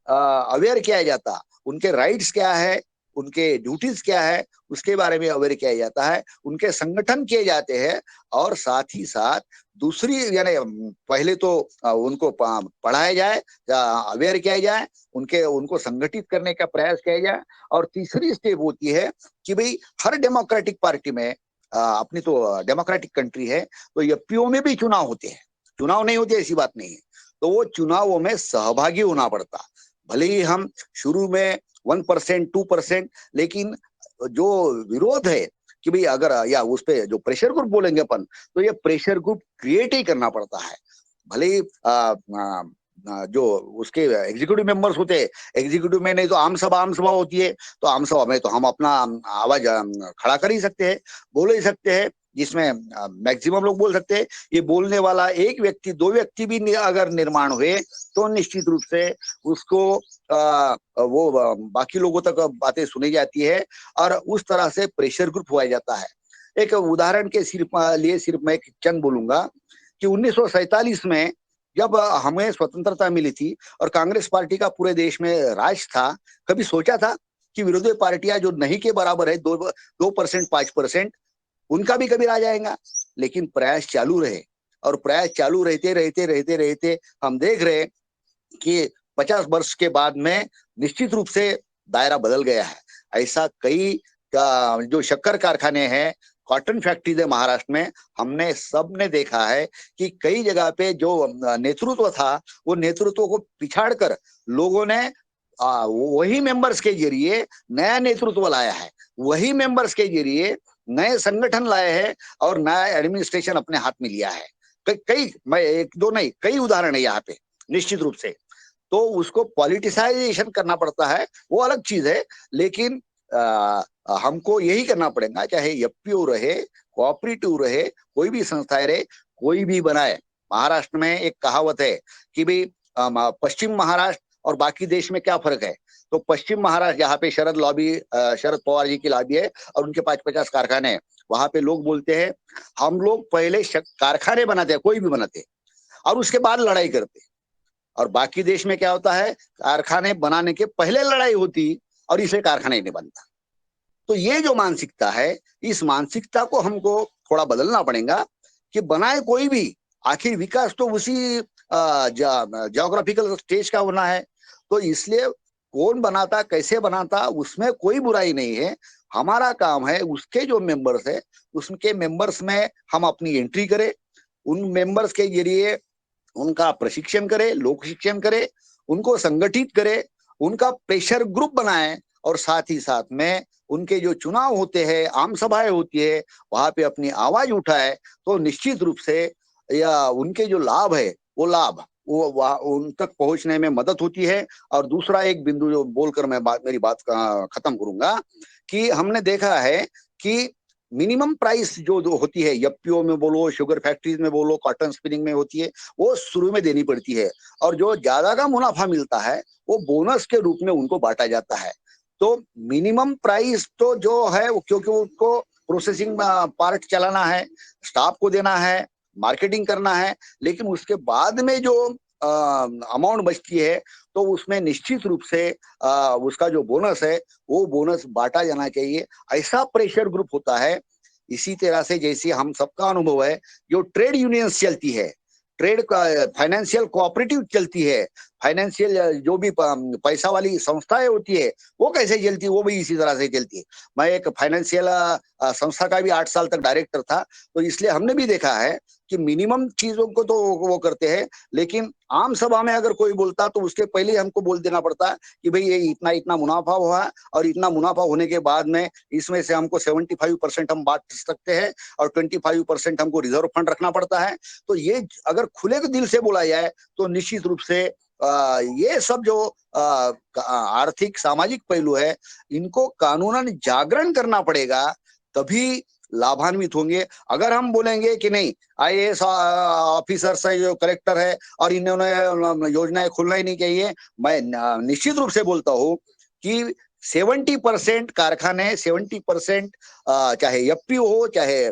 अवेयर किया जाता, उनके राइट्स क्या है, उनके ड्यूटीज क्या है, उसके बारे में अवेयर किया जाता है, उनके संगठन किए जाते हैं। और साथ ही साथ दूसरी, यानी पहले तो उनको पढ़ाया जाए, अवेयर किया जाए, उनको संगठित करने का प्रयास किया जाए। और तीसरी स्टेप होती है कि भाई हर डेमोक्रेटिक पार्टी में, अपनी तो डेमोक्रेटिक कंट्री है, तो एफपीओ में भी चुनाव होते हैं, चुनाव नहीं होते ऐसी बात नहीं है, तो वो चुनावों में सहभागी होना पड़ता। भले ही हम शुरू में 1% 2%, लेकिन जो विरोध है कि भाई अगर या उस पे जो प्रेशर ग्रुप बोलेंगे अपन, तो ये प्रेशर ग्रुप क्रिएट ही करना पड़ता है। भले ही जो उसके एग्जीक्यूटिव मेंबर्स होते हैं, एग्जीक्यूटिव में नहीं तो आम सभा होती है, तो आम सभा में तो हम अपना आवाज खड़ा कर ही सकते हैं, बोल ही सकते हैं, जिसमें मैक्सिमम लोग बोल सकते हैं। ये बोलने वाला एक व्यक्ति, दो व्यक्ति भी अगर निर्माण हुए तो निश्चित रूप से उसको वो बाकी लोगों तक बातें सुनी जाती है और उस तरह से प्रेशर ग्रुप हुआ जाता है। एक उदाहरण के सिर्फ मैं एक चंद बोलूंगा कि 1947 में जब हमें स्वतंत्रता मिली थी और कांग्रेस पार्टी का पूरे देश में राज था, कभी सोचा था कि विरोधी पार्टियां जो नहीं के बराबर है, 2% 5%, उनका भी कभी राज आएगा? लेकिन प्रयास चालू रहे और प्रयास चालू रहते रहते रहते रहते हम देख रहे कि 50 वर्ष के बाद में निश्चित रूप से दायरा बदल गया है। ऐसा कई जो शक्कर कारखाने हैं, कॉटन फैक्ट्रीज है महाराष्ट्र में, हमने सबने देखा है कि कई जगह पे जो नेतृत्व था, वो नेतृत्व को पिछाड़ कर लोगों ने वही मेंबर्स के जरिए नया नेतृत्व लाया है, वही मेंबर्स के जरिए नए संगठन लाए हैं और नया एडमिनिस्ट्रेशन अपने हाथ में लिया है। कई मैं एक दो नहीं, कई उदाहरण है यहाँ पे निश्चित रूप से। तो उसको पॉलिटिसाइजेशन करना पड़ता है, वो अलग चीज है, लेकिन हमको यही करना पड़ेगा, चाहे एफपीओ रहे, कोऑपरेटिव रहे, कोई भी संस्थाएं रहे, कोई भी बनाए। महाराष्ट्र में एक कहावत है कि भाई पश्चिम महाराष्ट्र और बाकी देश में क्या फर्क है? तो पश्चिम महाराष्ट्र जहाँ पे शरद पवार जी की लॉबी है और उनके 50 कारखाने हैं, वहां पे लोग बोलते हैं हम लोग पहले कारखाने बनाते हैं, कोई भी बनाते हैं, और उसके बाद लड़ाई करते हैं। और बाकी देश में क्या होता है, कारखाने बनाने के पहले लड़ाई होती और इसलिए कारखाने नहीं बनता। तो ये जो मानसिकता है, इस मानसिकता को हमको थोड़ा बदलना पड़ेगा कि बनाए कोई भी, आखिर विकास तो उसी ज्योग्राफिकल स्टेज का होना है। तो इसलिए कौन बनाता, कैसे बनाता, उसमें कोई बुराई नहीं है। हमारा काम है उसके जो मेंबर्स है, उसके मेंबर्स में हम अपनी एंट्री करें, उन मेंबर्स के जरिए उनका प्रशिक्षण करे, लोक शिक्षण करे, उनको संगठित करे, उनका प्रेशर ग्रुप बनाए और साथ ही साथ में उनके जो चुनाव होते हैं, आम सभाएं होती है, वहां पे अपनी आवाज उठाए, तो निश्चित रूप से या उनके जो लाभ है, वो लाभ वो उन तक पहुंचने में मदद होती है। और दूसरा एक बिंदु जो बोलकर मैं मेरी बात खत्म करूंगा कि हमने देखा है कि मिनिमम प्राइस जो होती है, एफपीओ में बोलो, शुगर फैक्ट्रीज में बोलो, कॉटन स्पिनिंग में होती है, वो शुरू में देनी पड़ती है और जो ज्यादा का मुनाफा मिलता है वो बोनस के रूप में उनको बांटा जाता है। तो मिनिमम प्राइस तो जो है क्योंकि उनको प्रोसेसिंग पार्ट चलाना है, स्टाफ को देना है, मार्केटिंग करना है, लेकिन उसके बाद में जो अमाउंट बचती है तो उसमें निश्चित रूप से उसका जो बोनस है वो बोनस बांटा जाना चाहिए। ऐसा प्रेशर ग्रुप होता है। इसी तरह से जैसे हम सबका अनुभव है, जो ट्रेड यूनियंस चलती है, ट्रेड फाइनेंशियल कोऑपरेटिव चलती है, फाइनेंशियल जो भी पैसा वाली संस्थाएं होती है, वो कैसे चलती है, वो भी इसी तरह से चलती है। मैं एक फाइनेंशियल संस्था का भी 8 साल तक डायरेक्टर था, तो इसलिए हमने भी देखा है कि मिनिमम चीजों को तो वो करते हैं, लेकिन आम सभा में अगर कोई बोलता तो उसके पहले हमको बोल देना पड़ता कि भाई ये इतना इतना मुनाफा हुआ और इतना मुनाफा होने के बाद में इसमें से हमको 75% हम बांट सकते हैं और 25% हमको रिजर्व फंड रखना पड़ता है। तो ये अगर खुले दिल से बोला जाए तो निश्चित रूप से ये सब जो आर्थिक सामाजिक पहलू है, इनको कानूनन जागरण करना पड़ेगा, तभी लाभान्वित होंगे। अगर हम बोलेंगे कि नहीं, आईएएस ऑफिसर्स है, जो कलेक्टर है, और इन्होंने योजनाएं खुलना ही नहीं चाहिए, मैं निश्चित रूप से बोलता हूँ कि 70% कारखाने, 70% चाहे एफपीओ हो, चाहे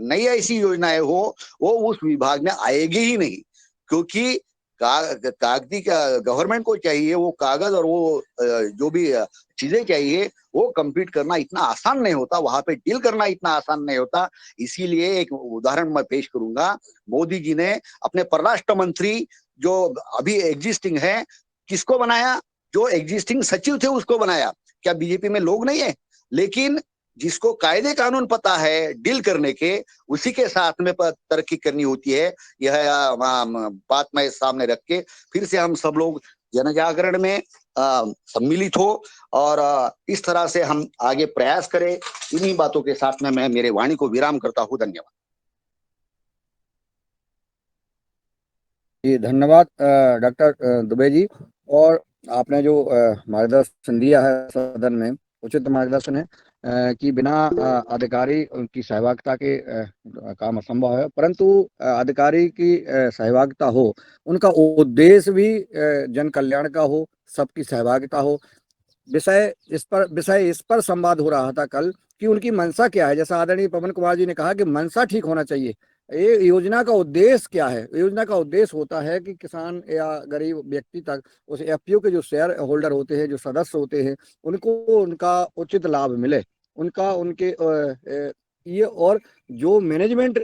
नई ऐसी योजनाएं हो, वो उस विभाग में आएगी ही नहीं। क्योंकि कागजी गवर्नमेंट को चाहिए वो कागज और वो जो भी चीजें चाहिए वो कंप्लीट करना इतना आसान नहीं होता, वहां पे डील करना इतना आसान नहीं होता। इसीलिए एक उदाहरण मैं पेश करूंगा। मोदी जी ने अपने परराष्ट्र मंत्री जो अभी एग्जिस्टिंग है, किसको बनाया? जो एग्जिस्टिंग सचिव थे उसको बनाया। क्या बीजेपी में लोग नहीं है? लेकिन जिसको कायदे कानून पता है डील करने के, उसी के साथ में तरक्की करनी होती है। यह बात मैं सामने रख के फिर से हम सब लोग जनजागरण में सम्मिलित हो और इस तरह से हम आगे प्रयास करें। इन्हीं बातों के साथ में मैं मेरे वाणी को विराम करता हूँ। धन्यवाद। जी धन्यवाद डॉक्टर दुबे जी। और आपने जो मार्गदर्शन दिया है सदन में, उचित मार्गदर्शन है कि बिना अधिकारी उनकी सहभागिता के काम असंभव है, परंतु अधिकारी की सहभागिता हो, उनका उद्देश्य भी जन कल्याण का हो, सबकी सहभागिता हो। विषय इस पर संवाद हो रहा था कल कि उनकी मंशा क्या है। जैसा आदरणीय पवन कुमार जी ने कहा कि मंशा ठीक होना चाहिए। ये योजना का उद्देश्य क्या है? योजना का उद्देश्य होता है कि किसान या गरीब व्यक्ति तक उस एफपीओ के जो शेयर होल्डर होते हैं, जो सदस्य होते हैं, उनको उनका उचित लाभ मिले। उनका उनके ये और जो मैनेजमेंट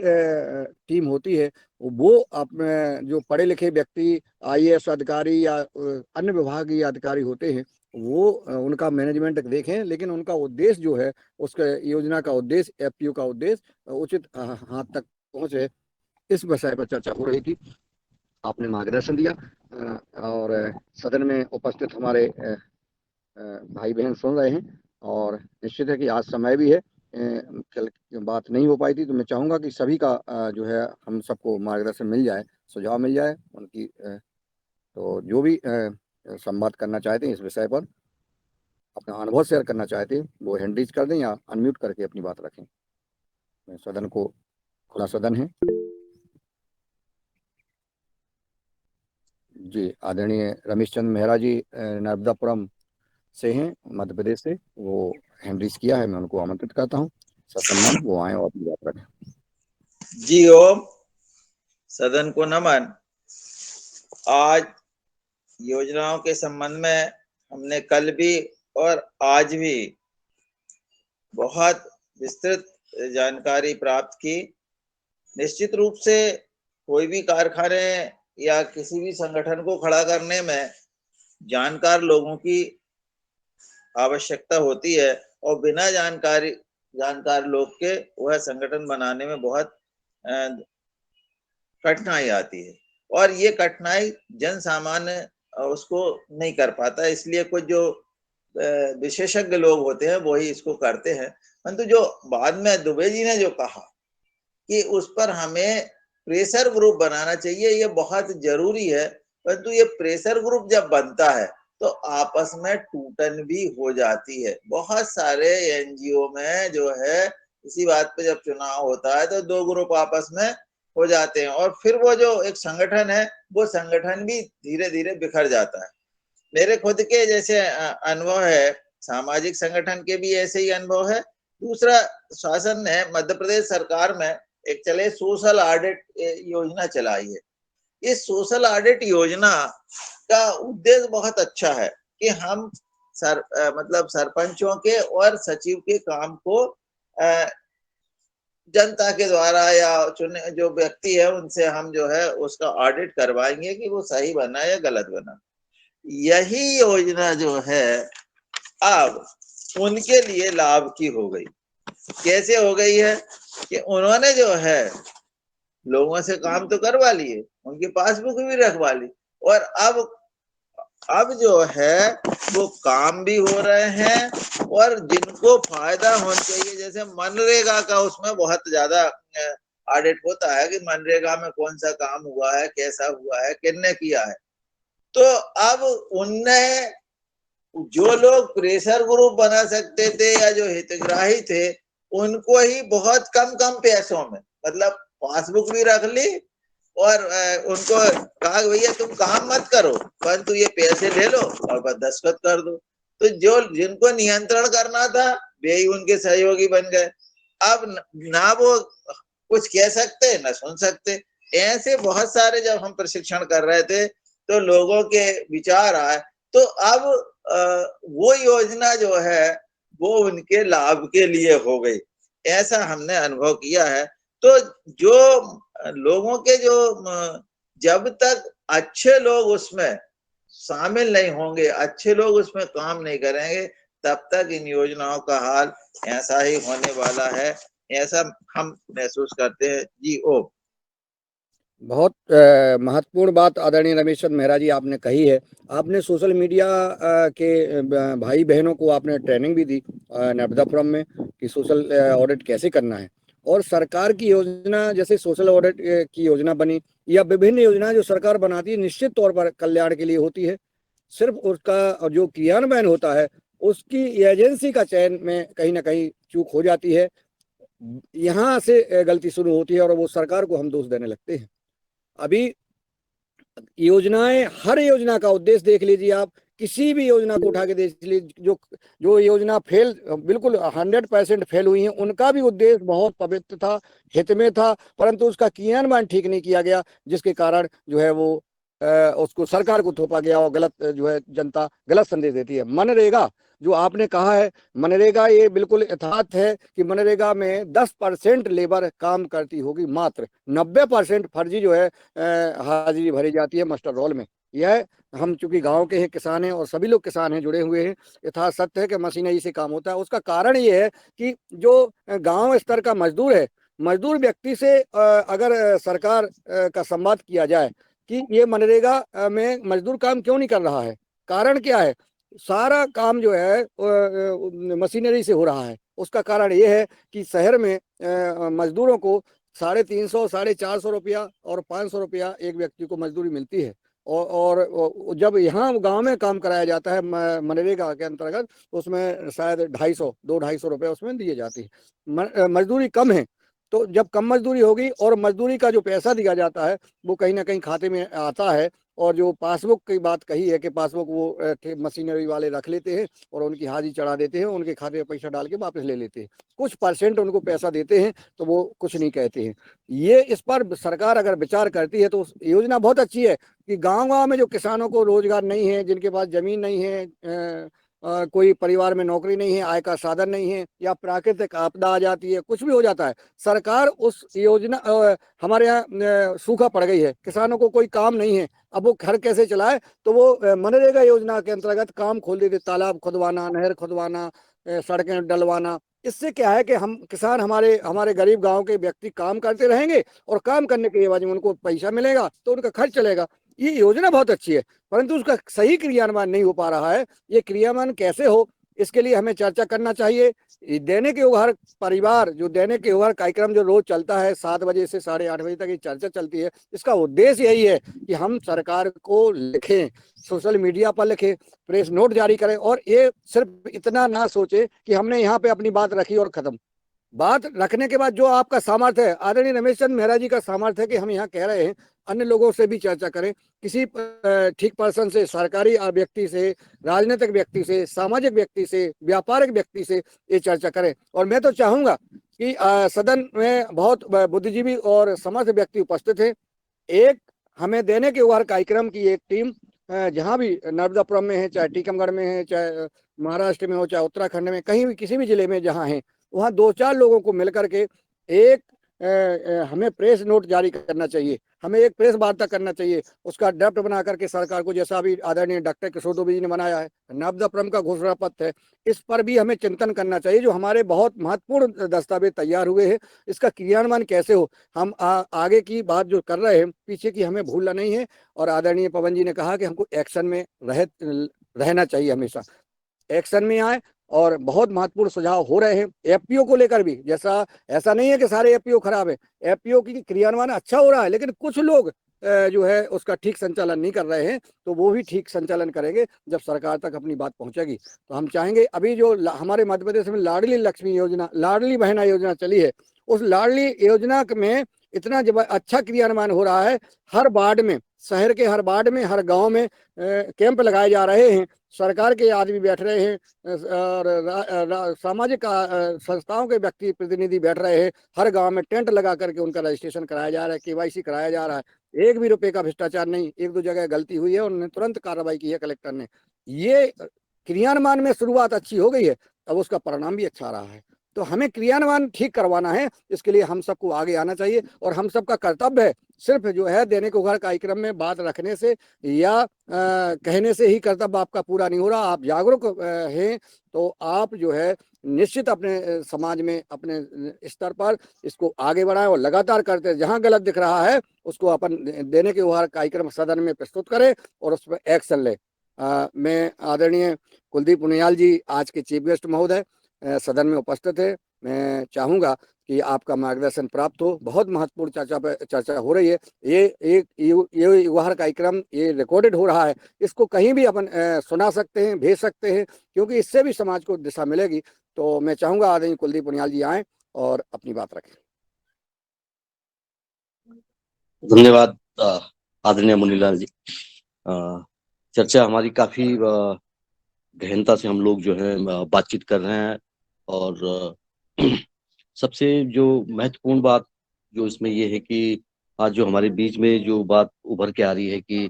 टीम होती है, वो अपने जो पढ़े लिखे व्यक्ति, आईएएस अधिकारी या अन्य विभागीय अधिकारी होते हैं, वो उनका मैनेजमेंट देखें, लेकिन उनका उद्देश्य जो है, उसके योजना का उद्देश्य, एफपीओ का उद्देश्य उचित हाथ तक पहुंचे। इस विषय पर चर्चा हो रही थी, आपने मार्गदर्शन दिया और सदन में उपस्थित हमारे भाई बहन सुन रहे हैं। और निश्चित है कि आज समय भी है, कल बात नहीं हो पाई थी, तो मैं चाहूँगा कि सभी का जो है हम सबको मार्गदर्शन मिल जाए, सुझाव मिल जाए उनकी। तो जो भी संवाद करना चाहते हैं इस विषय पर, अपना अनुभव शेयर करना चाहते हैं, वो हैंड रेज कर दें या अनम्यूट करके अपनी बात रखें। सदन को खुला सदन है। जी आदरणीय रमेश चंद्र मेहरा जी नर्मदापुरम से हैं, मध्य प्रदेश से, वो हैंड रेज किया है। मैं उनको आमंत्रित करता हूँ ससम्मान, वो आए और अपनी बात रखें। जी ओम, सदन को नमन। आज योजनाओं के संबंध में हमने कल भी और आज भी बहुत विस्तृत जानकारी प्राप्त की। निश्चित रूप से कोई भी कारखाने या किसी भी संगठन को खड़ा करने में जानकार लोगों की आवश्यकता होती है, और बिना जानकार लोग के वह संगठन बनाने में बहुत कठिनाई आती है, और ये कठिनाई जन सामान्य उसको नहीं कर पाता। इसलिए कुछ जो विशेषज्ञ लोग होते हैं वही इसको करते हैं। परंतु जो बाद में दुबे जी ने जो कहा कि उस पर हमें प्रेशर ग्रुप बनाना चाहिए, ये बहुत जरूरी है। परंतु ये प्रेशर ग्रुप जब बनता है तो आपस में टूटन भी हो जाती है। बहुत सारे एनजीओ में जो है, इसी बात पे जब चुनाव होता है तो दो ग्रुप आपस में हो जाते हैं, और फिर वो जो एक संगठन है, वो संगठन भी धीरे धीरे बिखर जाता है। मेरे खुद के जैसे अनुभव है, सामाजिक संगठन के भी ऐसे ही अनुभव है। दूसरा, शासन ने मध्य प्रदेश सरकार में एक चले सोशल ऑडिट योजना चलाई है। इस सोशल ऑडिट योजना का उद्देश्य बहुत अच्छा है कि हम मतलब सरपंचों के और सचिव के काम को जनता के द्वारा या चुने जो व्यक्ति है उनसे हम जो है उसका ऑडिट करवाएंगे कि वो सही बना या गलत बना। यही योजना जो है अब उनके लिए लाभ की हो गई। कैसे हो गई है कि उन्होंने जो है लोगों से काम तो करवा लिए, उनकी पासबुक भी रखवा ली, और अब जो है वो काम भी हो रहे हैं, और जिनको फायदा होना चाहिए, जैसे मनरेगा का उसमें बहुत ज्यादा ऑडिट होता है कि मनरेगा में कौन सा काम हुआ है, कैसा हुआ है, किसने किया है। तो अब उनने जो लोग प्रेशर ग्रुप बना सकते थे या जो हितग्राही थे, उनको ही बहुत कम पैसों में, मतलब पासबुक भी रख ली और उनको कहा भैया तुम काम मत करो, परंतु ये पैसे ले लो और बस दस्तखत कर दो। तो जो जिनको नियंत्रण करना था वे ही उनके सहयोगी बन गए। अब ना वो कुछ कह सकते ना सुन सकते। ऐसे बहुत सारे जब हम प्रशिक्षण कर रहे थे तो लोगों के विचार आए, तो अब वो योजना जो है वो उनके लाभ के लिए हो गई, ऐसा हमने अनुभव किया है। तो जो लोगों के जो जब तक अच्छे लोग उसमें शामिल नहीं होंगे, अच्छे लोग उसमें काम नहीं करेंगे, तब तक इन योजनाओं का हाल ऐसा ही होने वाला है, ऐसा हम महसूस करते हैं। जी ओम। बहुत महत्वपूर्ण बात आदरणीय रमेश चंद्र मेहरा जी आपने कही है। आपने सोशल मीडिया के भाई बहनों को आपने ट्रेनिंग भी दी नर्मदापुरम में कि सोशल ऑडिट कैसे करना है। और सरकार की योजना जैसे सोशल ऑडिट की योजना बनी या विभिन्न योजनाएं जो सरकार बनाती है निश्चित तौर पर कल्याण के लिए होती है। सिर्फ उसका जो क्रियान्वयन होता है उसकी एजेंसी का चयन में कहीं ना कहीं चूक हो जाती है। यहाँ से गलती शुरू होती है और वो सरकार को हम दोष देने लगते हैं। अभी योजनाएं, हर योजना का उद्देश्य देख लीजिए आप, किसी भी योजना को उठा के देख लीजिए, जो जो योजना फेल, बिल्कुल 100% फेल हुई है, उनका भी उद्देश्य बहुत पवित्र था, हित में था, परंतु उसका क्रियान्वयन ठीक नहीं किया गया, जिसके कारण जो है वो उसको सरकार को थोपा गया और गलत जो है जनता गलत संदेश देती है। मनरेगा जो आपने कहा है, मनरेगा ये बिल्कुल यथार्थ है कि मनरेगा में 10% लेबर काम करती होगी, मात्र 90% फर्जी जो है हाजिरी भरी जाती है मास्टर रोल में। यह हम चूंकि गांव के हैं, किसान हैं और सभी लोग किसान हैं, जुड़े हुए हैं, यथार्थ सत्य है कि मशीनरी से काम होता है। उसका कारण ये है कि जो गांव स्तर का मजदूर है, मजदूर व्यक्ति से अगर सरकार का संवाद किया जाए कि ये मनरेगा में मजदूर काम क्यों नहीं कर रहा है, कारण क्या है, सारा काम जो है मशीनरी से हो रहा है। उसका कारण ये है कि शहर में मजदूरों को 350, 450 रुपया और 500 रुपया एक व्यक्ति को मजदूरी मिलती है। और जब यहाँ गांव में काम कराया जाता है मनरेगा के अंतर्गत, उसमें शायद 250 रुपये उसमें दिए जाते हैं। मजदूरी कम है, तो जब कम मजदूरी होगी और मजदूरी का जो पैसा दिया जाता है वो कहीं ना कहीं खाते में आता है। और जो पासबुक की बात कही है कि पासबुक वो मशीनरी वाले रख लेते हैं और उनकी हाजिरी चढ़ा देते हैं, उनके खाते में पैसा डाल के वापस ले लेते हैं, कुछ परसेंट उनको पैसा देते हैं, तो वो कुछ नहीं कहते हैं। ये इस पर सरकार अगर विचार करती है तो योजना बहुत अच्छी है कि गांव-गांव में जो किसानों को रोजगार नहीं है, जिनके पास जमीन नहीं है, कोई परिवार में नौकरी नहीं है, आय का साधन नहीं है, या प्राकृतिक आपदा आ जाती है, कुछ भी हो जाता है, सरकार उस योजना हमारे यहाँ सूखा पड़ गई है, किसानों को कोई काम नहीं है, अब वो घर कैसे चलाए, तो वो मनरेगा योजना के अंतर्गत काम खोल देते, तालाब खुदवाना, नहर खुदवाना, सड़कें डलवाना। इससे क्या है कि हम किसान, हमारे हमारे गरीब गांव के व्यक्ति काम करते रहेंगे और काम करने के बाद में उनको पैसा मिलेगा तो उनका खर्च चलेगा। ये योजना बहुत अच्छी है, परंतु उसका सही क्रियान्वयन नहीं हो पा रहा है। ये क्रियान्वयन कैसे हो, इसके लिए हमें चर्चा करना चाहिए। दैनिक योगहर परिवार, जो दैनिक योगहर कार्यक्रम जो रोज चलता है 7 बजे से 8:30 बजे तक ये चर्चा चलती है, इसका उद्देश्य यही है कि हम सरकार को लिखें, सोशल मीडिया पर लिखें, प्रेस नोट जारी करें, और ये सिर्फ इतना ना सोचे कि हमने यहाँ पे अपनी बात रखी और खत्म। बात रखने के बाद जो आपका सामर्थ्य है, आदरणीय रमेश चंद्र मेहरा जी का सामर्थ्य है कि हम यहाँ कह रहे हैं, अन्य लोगों से भी चर्चा करें, किसी ठीक पर्सन से, सरकारी व्यक्ति से, राजनीतिक व्यक्ति से, सामाजिक व्यक्ति से, व्यापारिक व्यक्ति से ये चर्चा करें। और मैं तो चाहूंगा कि सदन में बहुत बुद्धिजीवी और समर्थ व्यक्ति उपस्थित हैं। एक हमें देने के उभार कार्यक्रम की एक टीम जहाँ भी नर्मदापुरम में है, चाहे टीकमगढ़ में है, चाहे महाराष्ट्र में हो, चाहे उत्तराखंड में, कहीं भी किसी भी जिले में जहाँ है, वहाँ 2-4 लोगों को मिलकर के एक हमें प्रेस नोट जारी करना चाहिए, हमें एक प्रेस वार्ता करना चाहिए, उसका ड्राफ्ट बना करके सरकार को, जैसा अभी आदरणीय डॉक्टर किशोर दुबे जी ने बनाया है, नर्मदापुरम का घोषणा पत्र है, इस पर भी हमें चिंतन करना चाहिए। जो हमारे बहुत महत्वपूर्ण दस्तावेज तैयार हुए हैं, इसका क्रियान्वयन कैसे हो, हम आगे की बात जो कर रहे हैं, पीछे की हमें भूलना नहीं है। और आदरणीय पवन जी ने कहा कि हमको एक्शन में रहना चाहिए, हमेशा एक्शन में आए। और बहुत महत्वपूर्ण सुझाव हो रहे हैं एफपीओ को लेकर भी, जैसा ऐसा नहीं है कि सारे एफपीओ खराब है, एफपीओ की क्रियान्वयन अच्छा हो रहा है, लेकिन कुछ लोग जो है उसका ठीक संचालन नहीं कर रहे हैं, तो वो भी ठीक संचालन करेंगे जब सरकार तक अपनी बात पहुंचेगी। तो हम चाहेंगे, अभी जो हमारे मध्य प्रदेश में लाडली लक्ष्मी योजना, लाडली बहना योजना चली है, उस लाडली योजना में इतना अच्छा क्रियान्वयन हो रहा है, हर वार्ड में, शहर के हर वार्ड में, हर गांव में कैंप लगाए जा रहे हैं, सरकार के आदमी बैठ रहे हैं और सामाजिक संस्थाओं के व्यक्ति प्रतिनिधि बैठ रहे हैं, हर गांव में टेंट लगा करके उनका रजिस्ट्रेशन कराया जा रहा है, केवाईसी कराया जा रहा है, 1 भी रुपए का भ्रष्टाचार नहीं। 1-2 जगह गलती हुई है, उन्होंने तुरंत कार्रवाई की है कलेक्टर ने। ये क्रियान्वयन में शुरुआत अच्छी हो गई है, अब उसका परिणाम भी अच्छा रहा है। तो हमें क्रियान्वयन ठीक करवाना है, इसके लिए हम सबको आगे आना चाहिए और हम सबका कर्तव्य है सिर्फ जो है दैनिक उघाड़ कार्यक्रम में बात रखने से या कहने से ही कर्तव्य आपका पूरा नहीं हो रहा। आप जागरूक हैं तो आप जो है निश्चित अपने समाज में अपने स्तर पर इसको आगे बढ़ाएं और लगातार करते, जहां गलत दिख रहा है उसको अपन दैनिक उघाड़ कार्यक्रम सदन में प्रस्तुत करें और उस पर एक्शन ले। मैं आदरणीय कुलदीप उनियाल जी आज के चीफ गेस्ट महोदय सदन में उपस्थित है। मैं चाहूंगा कि आपका मार्गदर्शन प्राप्त हो। बहुत महत्वपूर्ण चर्चा हो रही है। ये उघाड़ कार्यक्रम ये रिकॉर्डेड हो रहा है, इसको कहीं भी अपन सुना सकते हैं, भेज सकते हैं, क्योंकि इससे भी समाज को दिशा मिलेगी। तो मैं चाहूंगा आदरणीय कुलदीप उनियाल जी आए और अपनी बात रखें। धन्यवाद आदरणीय मुनीलाल जी। चर्चा हमारी काफी गहनता से हम लोग जो है बातचीत कर रहे हैं और सबसे जो महत्वपूर्ण बात जो इसमें ये है कि आज जो हमारे बीच में जो बात उभर के आ रही है कि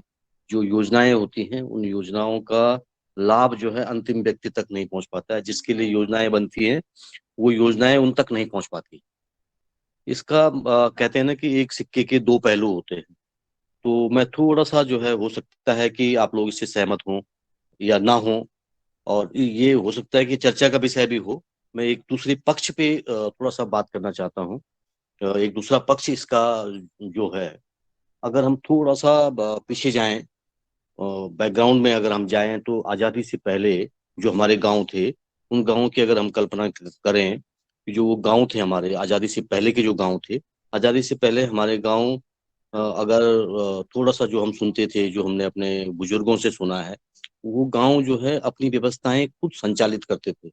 जो योजनाएं होती हैं उन योजनाओं का लाभ जो है अंतिम व्यक्ति तक नहीं पहुंच पाता है। जिसके लिए योजनाएं बनती हैं वो योजनाएं उन तक नहीं पहुंच पाती। इसका कहते हैं ना कि एक सिक्के के दो पहलू होते हैं। तो मैं थोड़ा सा जो है, हो सकता है कि आप लोग इससे सहमत हों या ना हों, और ये हो सकता है कि चर्चा का विषय भी हो। मैं एक दूसरे पक्ष पे थोड़ा सा बात करना चाहता हूँ। एक दूसरा पक्ष इसका जो है, अगर हम थोड़ा सा पीछे जाएं, बैकग्राउंड में अगर हम जाएं, तो आज़ादी से पहले जो हमारे गांव थे उन गांवों की अगर हम कल्पना करें कि जो वो गांव थे हमारे आज़ादी से पहले के जो गांव थे, आज़ादी से पहले हमारे गांव अगर थोड़ा सा जो हम सुनते थे, जो हमने अपने बुजुर्गों से सुना है, वो गांव जो है अपनी व्यवस्थाएं खुद संचालित करते थे।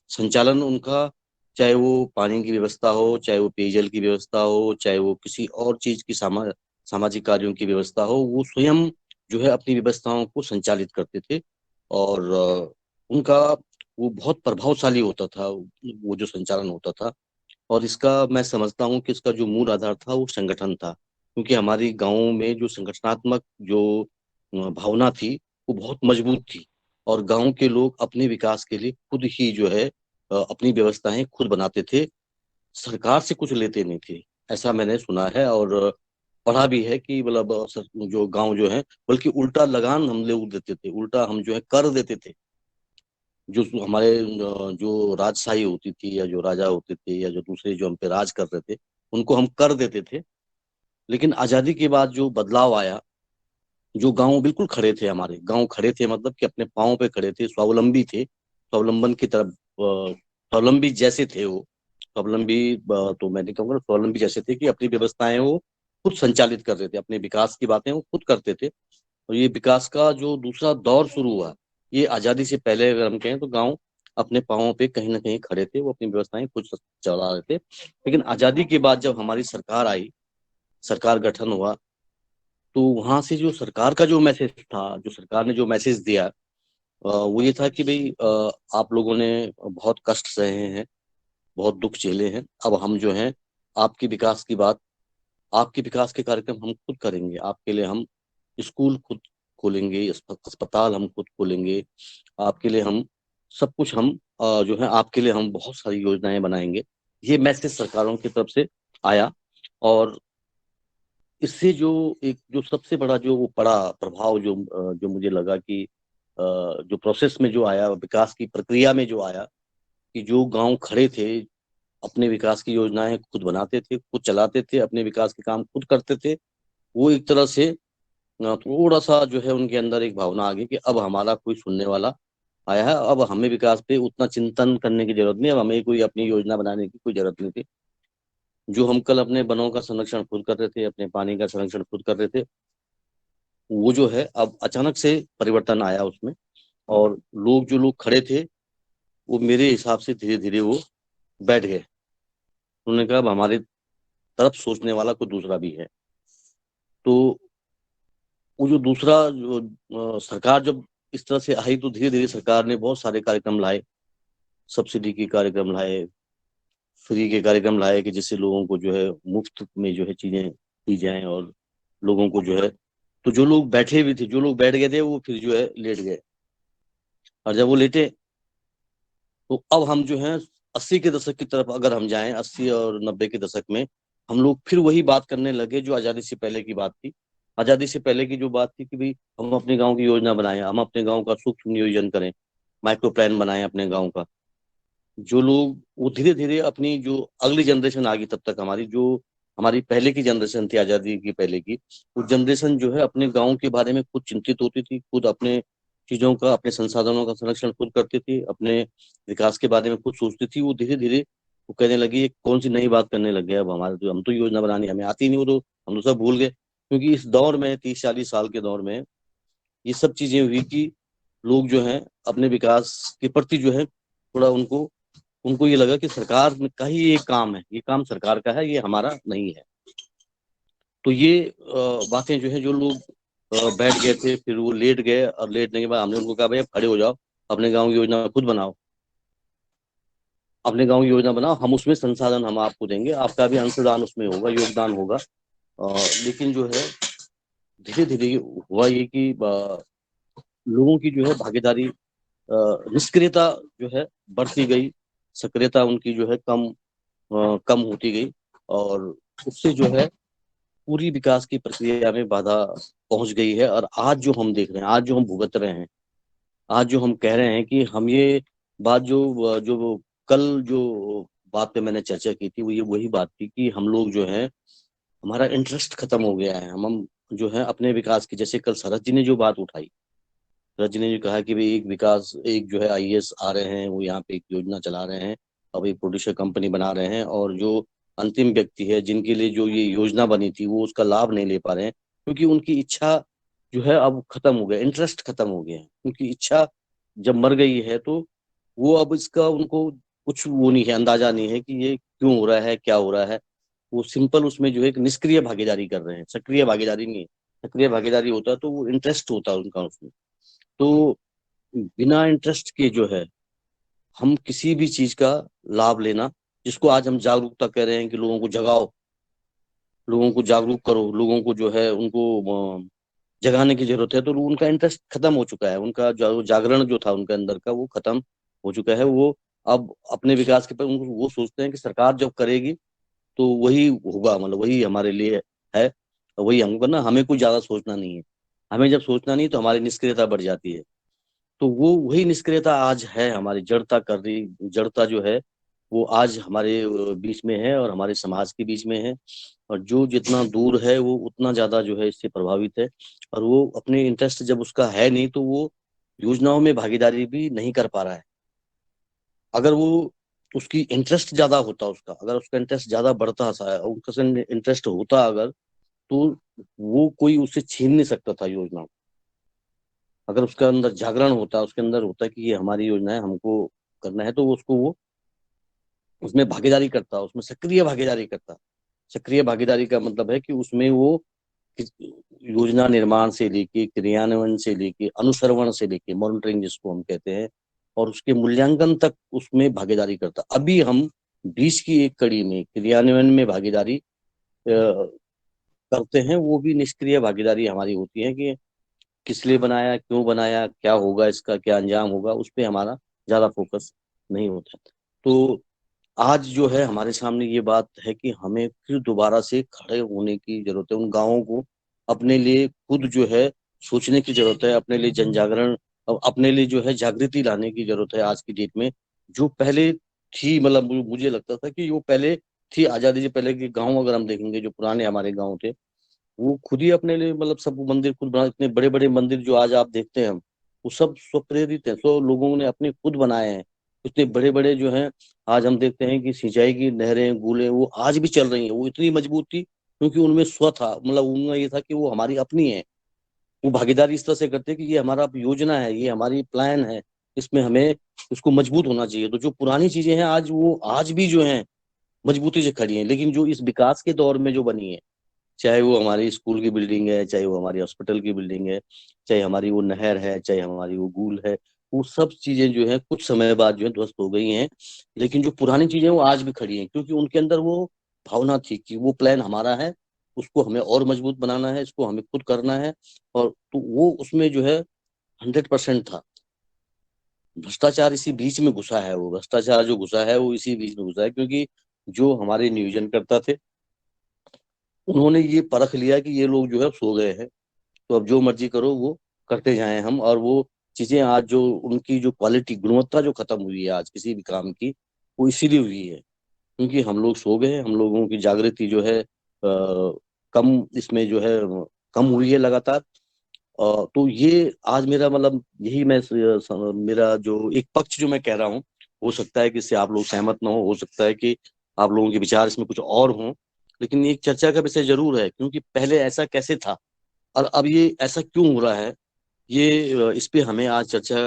संचालन उनका, चाहे वो पानी की व्यवस्था हो, चाहे वो पेयजल की व्यवस्था हो, चाहे वो किसी और चीज की सामाजिक कार्यों की व्यवस्था हो, वो स्वयं जो है अपनी व्यवस्थाओं को संचालित करते थे। और उनका वो बहुत प्रभावशाली होता था, वो जो संचालन होता था। और इसका मैं समझता हूँ कि इसका जो मूल आधार था वो संगठन था, क्योंकि हमारी गांवों में जो संगठनात्मक जो भावना थी वो बहुत मजबूत थी। और गांव के लोग अपने विकास के लिए खुद ही जो है अपनी व्यवस्थाएं खुद बनाते थे, सरकार से कुछ लेते नहीं थे। ऐसा मैंने सुना है और पढ़ा भी है कि मतलब जो गांव जो है, बल्कि उल्टा लगान हम लोग देते थे, उल्टा हम जो है कर देते थे। जो हमारे जो राजशाही होती थी या जो राजा होते थे या जो दूसरे जो हम पे राज कर रहे थे, उनको हम कर देते थे। लेकिन आजादी के बाद जो बदलाव आया, जो गांव बिल्कुल खड़े थे, हमारे गांव खड़े थे, मतलब कि अपने पाँव पे खड़े थे, स्वावलंबी थे, स्वावलंबन की तरफ स्वावलंबी जैसे थे वो, स्वावलंबी तो मैं नहीं कहूँगा, स्वावलंबी जैसे थे कि अपनी व्यवस्थाएं वो खुद संचालित कर रहे थे, अपने विकास की बातें वो खुद करते थे। और ये विकास का जो दूसरा दौर शुरू हुआ, ये आजादी से पहले अगर हम कहें तो गांव अपने पाँव पे कहीं ना कहीं खड़े थे, वो अपनी व्यवस्थाएं खुद चला रहे थे। लेकिन आजादी के बाद जब हमारी सरकार आई, सरकार गठन हुआ, तो वहां से जो सरकार का जो मैसेज था, जो सरकार ने जो मैसेज दिया, वो ये था कि भाई आप लोगों ने बहुत कष्ट सहे हैं, बहुत दुख झेले हैं, अब हम जो हैं आपके विकास की बात, आपके विकास के कार्यक्रम हम खुद करेंगे। आपके लिए हम स्कूल खुद खोलेंगे, अस्पताल हम खुद खोलेंगे, आपके लिए हम सब कुछ हम जो है आपके लिए हम बहुत सारी योजनाएं बनाएंगे। ये मैसेज सरकारों की तरफ से आया। और इससे जो एक जो सबसे बड़ा जो वो पड़ा प्रभाव, जो मुझे लगा कि जो प्रोसेस में जो आया, विकास की प्रक्रिया में जो आया, कि जो गांव खड़े थे अपने विकास की योजनाएं खुद बनाते थे, खुद चलाते थे, अपने विकास के काम खुद करते थे, वो एक तरह से थोड़ा सा जो है उनके अंदर एक भावना आ गई कि अब हमारा कोई सुनने वाला आया है, अब हमें विकास पे उतना चिंतन करने की जरूरत नहीं, अब हमें कोई अपनी योजना बनाने की कोई जरूरत नहीं थी। जो हम कल अपने वनों का संरक्षण खुद कर रहे थे, अपने पानी का संरक्षण खुद कर रहे थे, वो जो है अब अचानक से परिवर्तन आया उसमें। और जो लोग खड़े थे वो मेरे हिसाब से धीरे धीरे वो बैठ गए। उन्होंने कहा अब हमारे तरफ सोचने वाला कोई दूसरा भी है। तो वो जो दूसरा जो सरकार जब इस तरह से आई, तो धीरे धीरे सरकार ने बहुत सारे कार्यक्रम लाए, सब्सिडी के कार्यक्रम लाए, फ्री के कार्यक्रम लाए, कि जिससे लोगों को जो है मुफ्त में जो है चीजें दी जाएं। और लोगों को जो है, तो जो लोग बैठे भी थे, जो लोग बैठ गए थे, वो फिर जो है लेट गए। और जब वो लेटे, तो अब हम जो है 80 के दशक की तरफ अगर हम जाएं, 80 और 90 के दशक में हम लोग फिर वही बात करने लगे जो आजादी से पहले की बात थी। आजादी से पहले की जो बात थी कि भाई हम अपने गांव की योजना बनाएं, हम अपने गांव का सूक्ष्म नियोजन करें, माइक्रो प्लान बनाएं अपने गांव का। जो लोग वो धीरे धीरे अपनी जो अगली जनरेशन आ गई, तब तक हमारी जो हमारी पहले की जनरेशन थी आजादी की पहले की, वो जनरेशन जो है अपने गांव के बारे में खुद चिंतित होती थी, खुद अपने चीजों का, अपने संसाधनों का संरक्षण खुद करती थी, अपने विकास के बारे में खुद सोचती थी। वो धीरे धीरे वो कहने लगी ये कौन सी नई बात करने लग गए, अब हमारे तो हम तो योजना बनानी हमें आती नहीं, वो तो हम तो सब भूल गए। क्योंकि इस दौर में 30-40 साल के दौर में ये सब चीजें हुई कि लोग जो हैं अपने विकास के प्रति जो है थोड़ा उनको उनको ये लगा कि सरकार का ही ये काम है, ये काम सरकार का है, ये हमारा नहीं है। तो ये बातें जो है जो लोग बैठ गए थे, फिर वो लेट गए, और लेटने के बाद हमने उनको कहा भाई अब खड़े हो जाओ, अपने गांव की योजना खुद बनाओ, अपने गांव की योजना बनाओ, हम उसमें संसाधन हम आपको देंगे, आपका भी अंशदान उसमें होगा, योगदान होगा। लेकिन जो है धीरे धीरे हुआ ये कि लोगों की जो है भागीदारी, निष्क्रियता जो है बढ़ती गई, सक्रियता उनकी जो है कम होती गई, और उससे जो है पूरी विकास की प्रक्रिया में बाधा पहुंच गई है। और आज जो हम देख रहे हैं, आज जो हम भुगत रहे हैं, आज जो हम कह रहे हैं कि हम ये बात जो जो कल जो बात पे मैंने चर्चा की थी, वो ये वही बात थी कि हम लोग जो है हमारा इंटरेस्ट खत्म हो गया है। हम जो है अपने विकास की, जैसे कल शरद जी ने जो बात उठाई, शरद जी ने जो कहा कि भाई एक विकास, एक जो है आईएएस आ रहे हैं, वो यहाँ पे एक योजना चला रहे हैं, अब एक प्रोड्यूसर कंपनी बना रहे हैं, और जो अंतिम व्यक्ति है जिनके लिए जो ये योजना बनी थी वो उसका लाभ नहीं ले पा रहे हैं, क्योंकि उनकी इच्छा जो है अब खत्म हो गया, इंटरेस्ट खत्म हो गया है। उनकी इच्छा जब मर गई है तो वो अब इसका उनको कुछ वो नहीं है, अंदाजा नहीं है कि ये क्यों हो रहा है, क्या हो रहा है। वो सिंपल उसमें जो है एक निष्क्रिय भागीदारी कर रहे हैं, सक्रिय भागीदारी नहीं है। सक्रिय भागीदारी होता तो वो इंटरेस्ट होता उनका उसमें। तो बिना इंटरेस्ट के जो है हम किसी भी चीज का लाभ लेना, जिसको आज हम जागरूकता कह रहे हैं कि लोगों को जगाओ, लोगों को जागरूक करो, लोगों को जो है उनको जगाने की जरूरत है, तो उनका इंटरेस्ट खत्म हो चुका है, उनका जो जागरण जो था उनके अंदर का वो खत्म हो चुका है। वो अब अपने विकास के पर वो सोचते हैं कि सरकार जब करेगी तो वही होगा, मतलब वही हमारे लिए है, वही हमको करना, हमें कुछ ज्यादा सोचना नहीं है। हमें जब सोचना नहीं तो हमारी निष्क्रियता बढ़ जाती है। तो वो वही निष्क्रियता आज है, हमारी जड़ता कर रही, जड़ता जो है वो आज हमारे बीच में है और हमारे समाज के बीच में है। और जो जितना दूर है वो उतना ज्यादा जो है इससे प्रभावित है। और वो अपने इंटरेस्ट जब उसका है नहीं तो वो योजनाओं में भागीदारी भी नहीं कर पा रहा है। अगर वो उसकी इंटरेस्ट ज्यादा होता, उसका अगर उसका इंटरेस्ट ज्यादा बढ़ता सा, उसका इंटरेस्ट होता अगर, तो वो कोई उससे छीन नहीं सकता था योजना। अगर उसके अंदर जागरण होता, उसके अंदर होता कि ये हमारी योजना है, हमको करना है, तो वो उसको वो उसमें भागीदारी करता, उसमें सक्रिय भागीदारी करता। सक्रिय भागीदारी का मतलब है कि उसमें वो योजना निर्माण से लेके, क्रियान्वयन से लेके, अनुश्रवण से लेके, मॉनिटरिंग जिसको हम कहते हैं, और उसके मूल्यांकन तक उसमें भागीदारी करता। अभी हम बीच की एक कड़ी में क्रियान्वयन में भागीदारी करते हैं, वो भी निष्क्रिय भागीदारी हमारी होती है कि किस लिए बनाया, क्यों बनाया, क्या होगा, इसका क्या अंजाम होगा, उस पर हमारा ज्यादा फोकस नहीं होता। तो आज जो है हमारे सामने ये बात है कि हमें फिर दोबारा से खड़े होने की जरूरत है, उन गांवों को अपने लिए खुद जो है सोचने की जरूरत है, अपने लिए जन जागरण, अपने लिए जो है जागृति लाने की जरूरत है आज की डेट में। जो पहले थी, मतलब मुझे लगता था कि वो पहले थी आजादी से पहले के गांव, अगर हम देखेंगे जो पुराने हमारे गांव थे, वो खुद ही अपने लिए, मतलब सब मंदिर खुद बना, इतने बड़े बड़े मंदिर जो आज आप देखते हैं हम, वो सब स्वप्रेरित है, सो लोगों ने अपने खुद बनाए हैं। इतने बड़े बड़े जो हैं, आज हम देखते हैं कि सिंचाई की नहरें, गूले वो आज भी चल रही हैं। वो इतनी मजबूत थी क्योंकि उनमें स्व था, मतलब उनमें ये था कि वो हमारी अपनी है। वो भागीदारी इस तरह से करते हैं कि ये हमारा योजना है, ये हमारी प्लान है, इसमें हमें उसको मजबूत होना चाहिए। तो जो पुरानी चीजें हैं आज, वो आज भी जो है मजबूती से खड़ी हैं। लेकिन जो इस विकास के दौर में जो बनी है, चाहे वो हमारी स्कूल की बिल्डिंग है, चाहे वो हमारी हॉस्पिटल की बिल्डिंग है, चाहे हमारी वो नहर है, चाहे हमारी वो गूल है, वो सब चीजें जो है कुछ समय बाद जो है ध्वस्त हो गई हैं। लेकिन जो पुरानी चीजें वो आज भी खड़ी हैं, क्योंकि उनके अंदर वो भावना थी कि वो प्लान हमारा है, उसको हमें और मजबूत बनाना है, इसको हमें खुद करना है। और तो वो उसमें जो है 100% था। भ्रष्टाचार इसी बीच में घुसा है, वो भ्रष्टाचार जो घुसा है वो इसी बीच में घुसा है, क्योंकि जो हमारे नियोजन करता थे, उन्होंने ये परख लिया कि ये लोग जो है सो गए हैं, तो अब जो मर्जी करो वो करते जाएं हम। और वो चीजें आज जो उनकी जो क्वालिटी, गुणवत्ता जो खत्म हुई है आज किसी भी काम की, वो इसीलिए हुई है क्योंकि हम लोग सो गए। हम लोगों की जागृति जो है कम इसमें जो है कम हुई है लगातार। तो ये आज मेरा मतलब यही मैं मेरा जो एक पक्ष जो मैं कह रहा हूँ, हो सकता है कि इससे आप लोग सहमत ना हो सकता है कि आप लोगों के विचार इसमें कुछ और हों, लेकिन एक चर्चा का विषय जरूर है क्योंकि पहले ऐसा कैसे था और अब ये ऐसा क्यों हो रहा है। ये इस पे हमें आज चर्चा,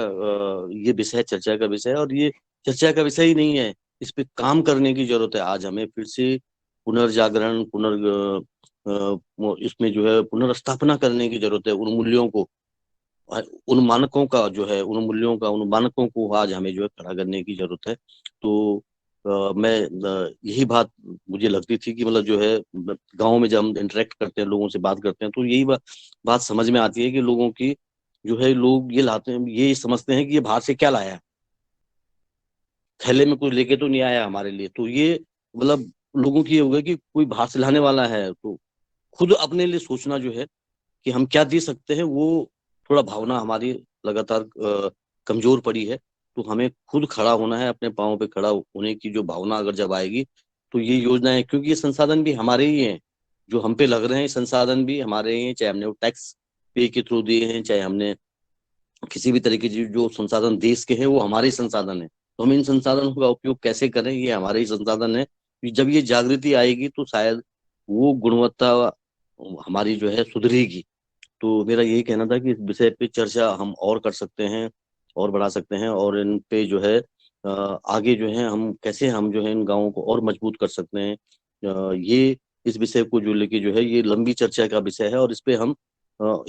ये विषय चर्चा का विषय है और ये चर्चा का विषय ही नहीं है, इस पे काम करने की जरूरत है। आज हमें फिर से पुनर्जागरण इसमें जो है पुनर्स्थापना करने की जरूरत है। उन मूल्यों को, उन मानकों का जो है, उन मूल्यों का, उन मानकों को आज हमें जो है खड़ा करने की जरूरत है। तो यही बात मुझे लगती थी कि मतलब जो है गांव में जब हम इंटरेक्ट करते हैं, लोगों से बात करते हैं, तो यही बात समझ में आती है कि लोगों की जो है, लोग ये लाते हैं, ये समझते हैं कि ये बाहर से क्या लाया, थैले में कुछ लेके तो नहीं आया हमारे लिए। तो ये मतलब लोगों की ये हो गया कि कोई बाहर से लाने वाला है, तो खुद अपने लिए सोचना जो है कि हम क्या दे सकते हैं, वो थोड़ा भावना हमारी लगातार कमजोर पड़ी है। तो हमें खुद खड़ा होना है, अपने पाँव पे खड़ा होने की जो भावना अगर जब आएगी तो ये योजनाएं, क्योंकि ये संसाधन भी हमारे ही हैं, जो हम पे लग रहे हैं, ये संसाधन भी हमारे ही हैं, चाहे हमने वो टैक्स पे के थ्रू दिए हैं, चाहे हमने किसी भी तरीके की जो संसाधन देश के हैं वो हमारे ही संसाधन है। तो हम इन संसाधनों का उपयोग कैसे करें, ये हमारे ही संसाधन है। जब ये जागृति आएगी तो शायद वो गुणवत्ता हमारी जो है सुधरेगी। तो मेरा यही कहना था कि इस विषय पे चर्चा हम और कर सकते हैं और बढ़ा सकते हैं, और इन पे जो है आगे जो है हम कैसे हम जो है इन गाँवों को और मजबूत कर सकते हैं। ये इस विषय को जो लेके जो है ये लंबी चर्चा का विषय है, और इस पे हम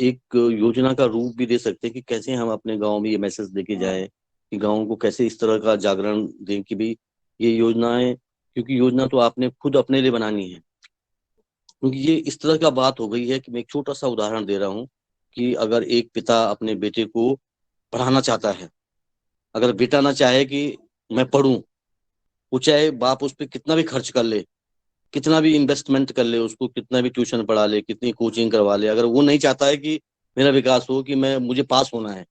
एक योजना का रूप भी दे सकते हैं कि कैसे हम अपने गांव में ये मैसेज देके जाएं कि गाँव को कैसे इस तरह का जागरण दें कि भी ये योजनाएं, क्योंकि योजना तो आपने खुद अपने लिए बनानी है। क्योंकि ये इस तरह का बात हो गई है कि मैं एक छोटा सा उदाहरण दे रहा हूँ कि अगर एक पिता अपने बेटे को पढ़ाना चाहता है, अगर बेटा ना चाहे कि मैं पढ़ूं, वो चाहे बाप उस पर कितना भी खर्च कर ले, कितना भी इन्वेस्टमेंट कर ले, उसको कितना भी ट्यूशन पढ़ा ले, कितनी कोचिंग करवा ले, अगर वो नहीं चाहता है कि मेरा विकास हो, कि मैं मुझे पास होना है,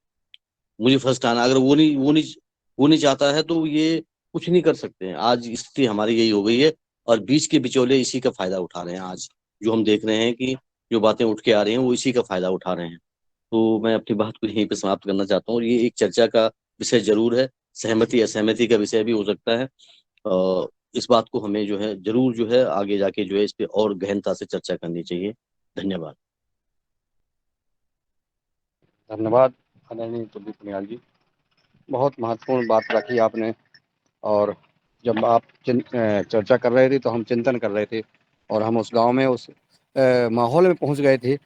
मुझे फर्स्ट आना, अगर वो नहीं चाहता है, तो ये कुछ नहीं कर सकते हैं। आज स्थिति हमारी यही हो गई है, और बीच के बिचौले इसी का फायदा उठा रहे हैं। आज जो हम देख रहे हैं कि जो बातें उठ के आ रही हैं वो इसी का फायदा उठा रहे हैं। तो मैं अपनी बात को यहीं पे समाप्त करना चाहता हूँ। और ये एक चर्चा का विषय जरूर है, सहमति असहमति का विषय भी हो सकता है। इस बात को हमें जो है जरूर जो है आगे जाके जो है इस पे और गहनता से चर्चा करनी चाहिए। धन्यवाद। धन्यवाद आदरणीय कुलदीप पुनियाल जी, बहुत महत्वपूर्ण बात रखी आपने। और जब आप चर्चा कर रहे थे तो हम चिंतन कर रहे थे, और हम उस गांव में उस माहौल में पहुंच गए थे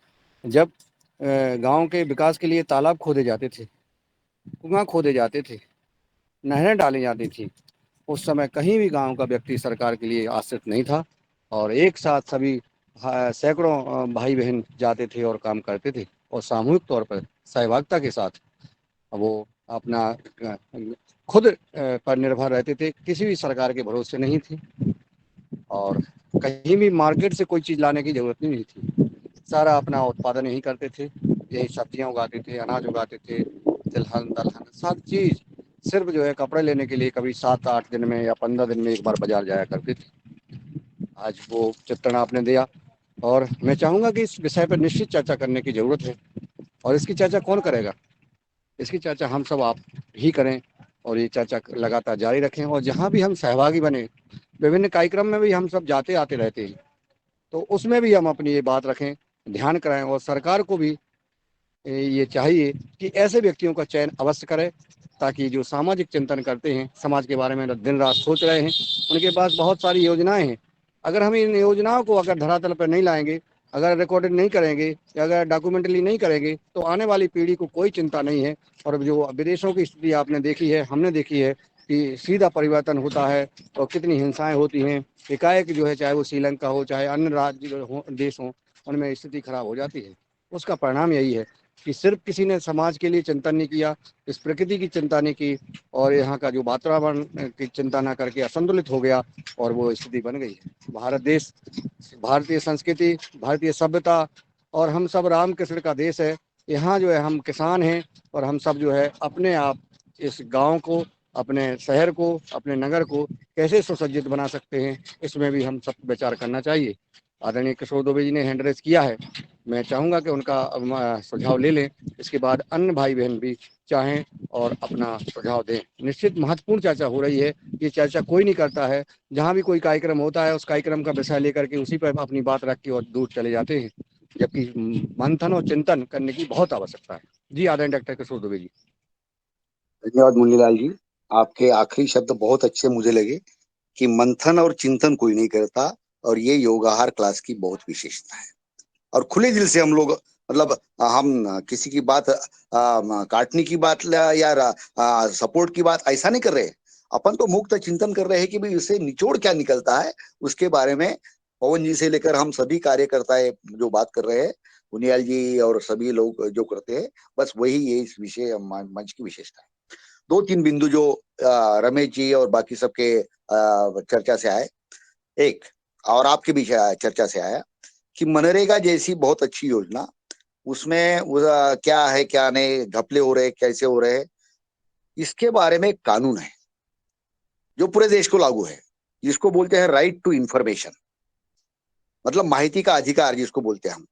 जब गांव के विकास के लिए तालाब खोदे जाते थे, कुआं खोदे जाते थे, नहरें डाली जाती थी। उस समय कहीं भी गांव का व्यक्ति सरकार के लिए आश्रित नहीं था, और एक साथ सभी सैकड़ों भाई बहन जाते थे और काम करते थे, और सामूहिक तौर पर सहभागिता के साथ वो अपना खुद पर निर्भर रहते थे, किसी भी सरकार के भरोसे नहीं थे। और कहीं भी मार्केट से कोई चीज़ लाने की जरूरत नहीं थी, सारा अपना उत्पादन यही करते थे। यही सब्जियां उगाते थे, अनाज उगाते थे, तिलहन दलहन सब चीज़। सिर्फ जो है कपड़े लेने के लिए कभी 7-8 दिन में या 15 दिन में एक बार बाजार जाया करते थे। आज वो चित्रण आपने दिया, और मैं चाहूँगा कि इस विषय पर निश्चित चर्चा करने की ज़रूरत है। और इसकी चर्चा कौन करेगा? इसकी चर्चा हम सब आप ही करें, और ये चर्चा लगातार जारी रखें। और जहाँ भी हम सहभागी बने, विभिन्न कार्यक्रम में भी हम सब जाते आते रहते हैं, तो उसमें भी हम अपनी ये बात रखें, ध्यान कराएं। और सरकार को भी ये चाहिए कि ऐसे व्यक्तियों का चयन अवश्य करे, ताकि जो सामाजिक चिंतन करते हैं, समाज के बारे में दिन रात सोच रहे हैं, उनके पास बहुत सारी योजनाएं हैं। अगर हम इन योजनाओं को अगर धरातल पर नहीं लाएंगे, अगर रिकॉर्डेड नहीं करेंगे, या अगर डॉक्यूमेंटली नहीं करेंगे, तो आने वाली पीढ़ी को कोई चिंता नहीं है। और जो विदेशों की स्थिति आपने देखी है, हमने देखी है कि सीधा परिवर्तन होता है और कितनी हिंसाएं होती हैं एकाएक, जो है चाहे वो श्रीलंका हो चाहे अन्य राज्य हो, देश हों, उनमें स्थिति खराब हो जाती है। उसका परिणाम यही है कि सिर्फ किसी ने समाज के लिए चिंतन नहीं किया, इस प्रकृति की चिंता नहीं की और यहाँ का जो वातावरण की चिंता ना करके असंतुलित हो गया और वो स्थिति बन गई है। भारत देश, भारतीय संस्कृति, भारतीय सभ्यता और हम सब रामकृष्ण का देश है। यहाँ जो है हम किसान हैं और हम सब जो है अपने आप इस गांव को, अपने शहर को, अपने नगर को कैसे सुसज्जित बना सकते हैं, इसमें भी हम सब विचार करना चाहिए। आदरणीय किशोर दुबे जी ने हैंड रेज किया है, मैं चाहूँगा कि उनका सुझाव ले लें, इसके बाद अन्य भाई बहन भी चाहें और अपना सुझाव दें। निश्चित महत्वपूर्ण चर्चा हो रही है, ये चर्चा कोई नहीं करता है, जहाँ भी कोई कार्यक्रम होता है उस कार्यक्रम का विषय लेकर के उसी पर अपनी बात रख के और दूर चले जाते हैं, जबकि मंथन और चिंतन करने की बहुत आवश्यकता है। जी आदरणीय डॉक्टर किशोर दुबे जी। धन्यवाद मुनीलाल जी, आपके आखिरी शब्द बहुत अच्छे मुझे लगे कि मंथन और चिंतन कोई नहीं करता, और ये योगाहार क्लास की बहुत विशेषता है। और खुले दिल से हम लोग, मतलब हम किसी की बात काटने की बात या सपोर्ट की बात ऐसा नहीं कर रहे। अपन तो मुक्त चिंतन कर रहे हैं कि भाई इससे निचोड़ क्या निकलता है उसके बारे में। पवन जी से लेकर हम सभी कार्यकर्ता जो बात कर रहे हैं, मुनियाल जी और सभी लोग जो करते हैं, बस वही ये इस विषय मंच की विशेषता है। दो तीन बिंदु जो रमेश जी और बाकी सबके चर्चा से आए, एक और आपके बीच चर्चा से आया कि मनरेगा जैसी बहुत अच्छी योजना, उसमें क्या है क्या नहीं, घपले हो रहे, कैसे हो रहे, इसके बारे में कानून है जो पूरे देश को लागू है, जिसको बोलते हैं राइट टू इंफॉर्मेशन, मतलब माहिती का अधिकार जिसको बोलते हैं हम।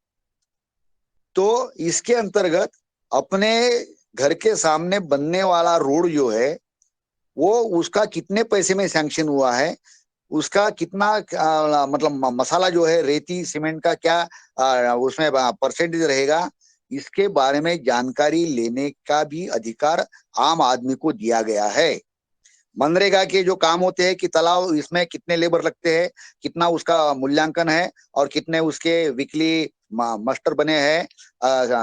तो इसके अंतर्गत अपने घर के सामने बनने वाला रोड जो है वो उसका कितने पैसे में सैंक्शन हुआ है, उसका कितना मतलब मसाला जो है रेती सीमेंट का क्या उसमें परसेंटेज रहेगा, इसके बारे में जानकारी लेने का भी अधिकार आम आदमी को दिया गया है। मनरेगा के जो काम होते हैं कि तालाब इसमें कितने लेबर लगते हैं, कितना उसका मूल्यांकन है और कितने उसके वीकली मास्टर बने हैं,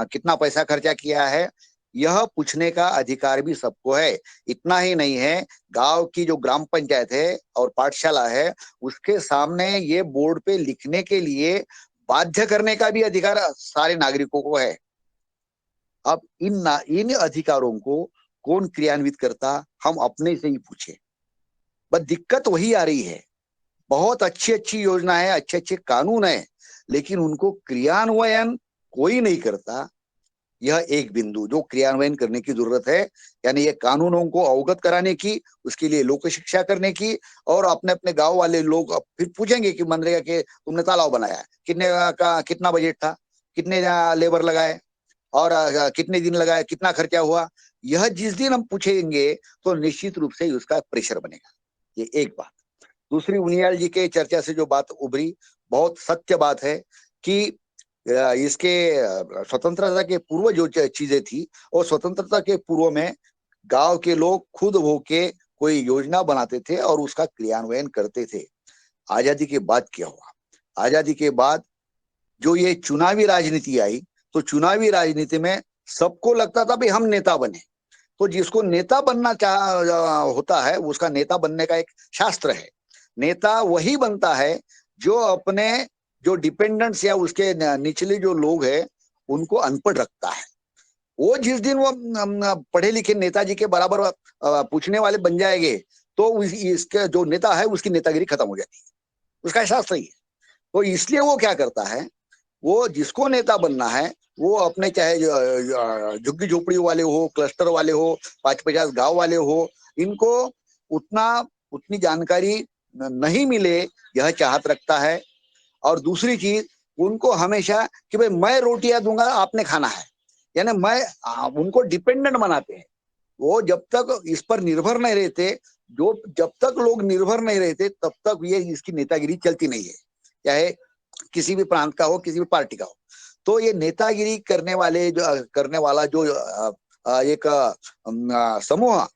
कितना पैसा खर्चा किया है, यह पूछने का अधिकार भी सबको है। इतना ही नहीं है, गांव की जो ग्राम पंचायत है और पाठशाला है उसके सामने ये बोर्ड पे लिखने के लिए बाध्य करने का भी अधिकार सारे नागरिकों को है। अब इन अधिकारों को कौन क्रियान्वित करता, हम अपने से ही पूछे। बस दिक्कत वही आ रही है, बहुत अच्छी अच्छी योजना है, अच्छे अच्छे कानून है, लेकिन उनको क्रियान्वयन कोई नहीं करता। यह एक बिंदु जो क्रियान्वयन करने की जरूरत है, यानी ये कानूनों को अवगत कराने की, उसके लिए लोक शिक्षा करने की, और अपने अपने गांव वाले लोग फिर पूछेंगे कि मनरेगा के तुमने तालाब बनाया, कितने का कितना बजट था, कितने लेबर लगाए और कितने दिन लगाए, कितना खर्चा हुआ। यह जिस दिन हम पूछेंगे तो निश्चित रूप से उसका प्रेशर बनेगा। ये एक बात। दूसरी, उनियाल जी के चर्चा से जो बात उभरी, बहुत सत्य बात है कि इसके स्वतंत्रता के पूर्व जो चीजें थी, और स्वतंत्रता के पूर्व में गांव के लोग खुद होके कोई योजना बनाते थे और उसका क्रियान्वयन करते थे। आजादी के बाद क्या हुआ? आजादी के बाद जो ये चुनावी राजनीति आई, तो चुनावी राजनीति में सबको लगता था भाई हम नेता बने। तो जिसको नेता बनना होता है, उसका नेता बनने का एक शास्त्र है। नेता वही बनता है जो अपने जो डिपेंडेंट्स या उसके निचले जो लोग हैं उनको अनपढ़ रखता है। वो जिस दिन वो पढ़े लिखे नेताजी के बराबर पूछने वाले बन जाएंगे तो इसके जो नेता है उसकी नेतागिरी खत्म हो जाती है, उसका शास्त्र ही है। तो इसलिए वो क्या करता है, वो जिसको नेता बनना है वो अपने चाहे झुग्गी झोपड़ी वाले हो, क्लस्टर वाले हो, 50 गांव वाले हो, इनको उतनी जानकारी नहीं मिले यह चाहत रखता है। और दूसरी चीज, उनको हमेशा कि भाई मैं रोटियां दूंगा आपने खाना है, यानी उनको डिपेंडेंट बनाते हैं। वो जब तक इस पर निर्भर नहीं रहते, जब तक लोग निर्भर नहीं रहते तब तक ये इसकी नेतागिरी चलती नहीं है, चाहे किसी भी प्रांत का हो, किसी भी पार्टी का हो। तो ये नेतागिरी करने वाला जो एक समूह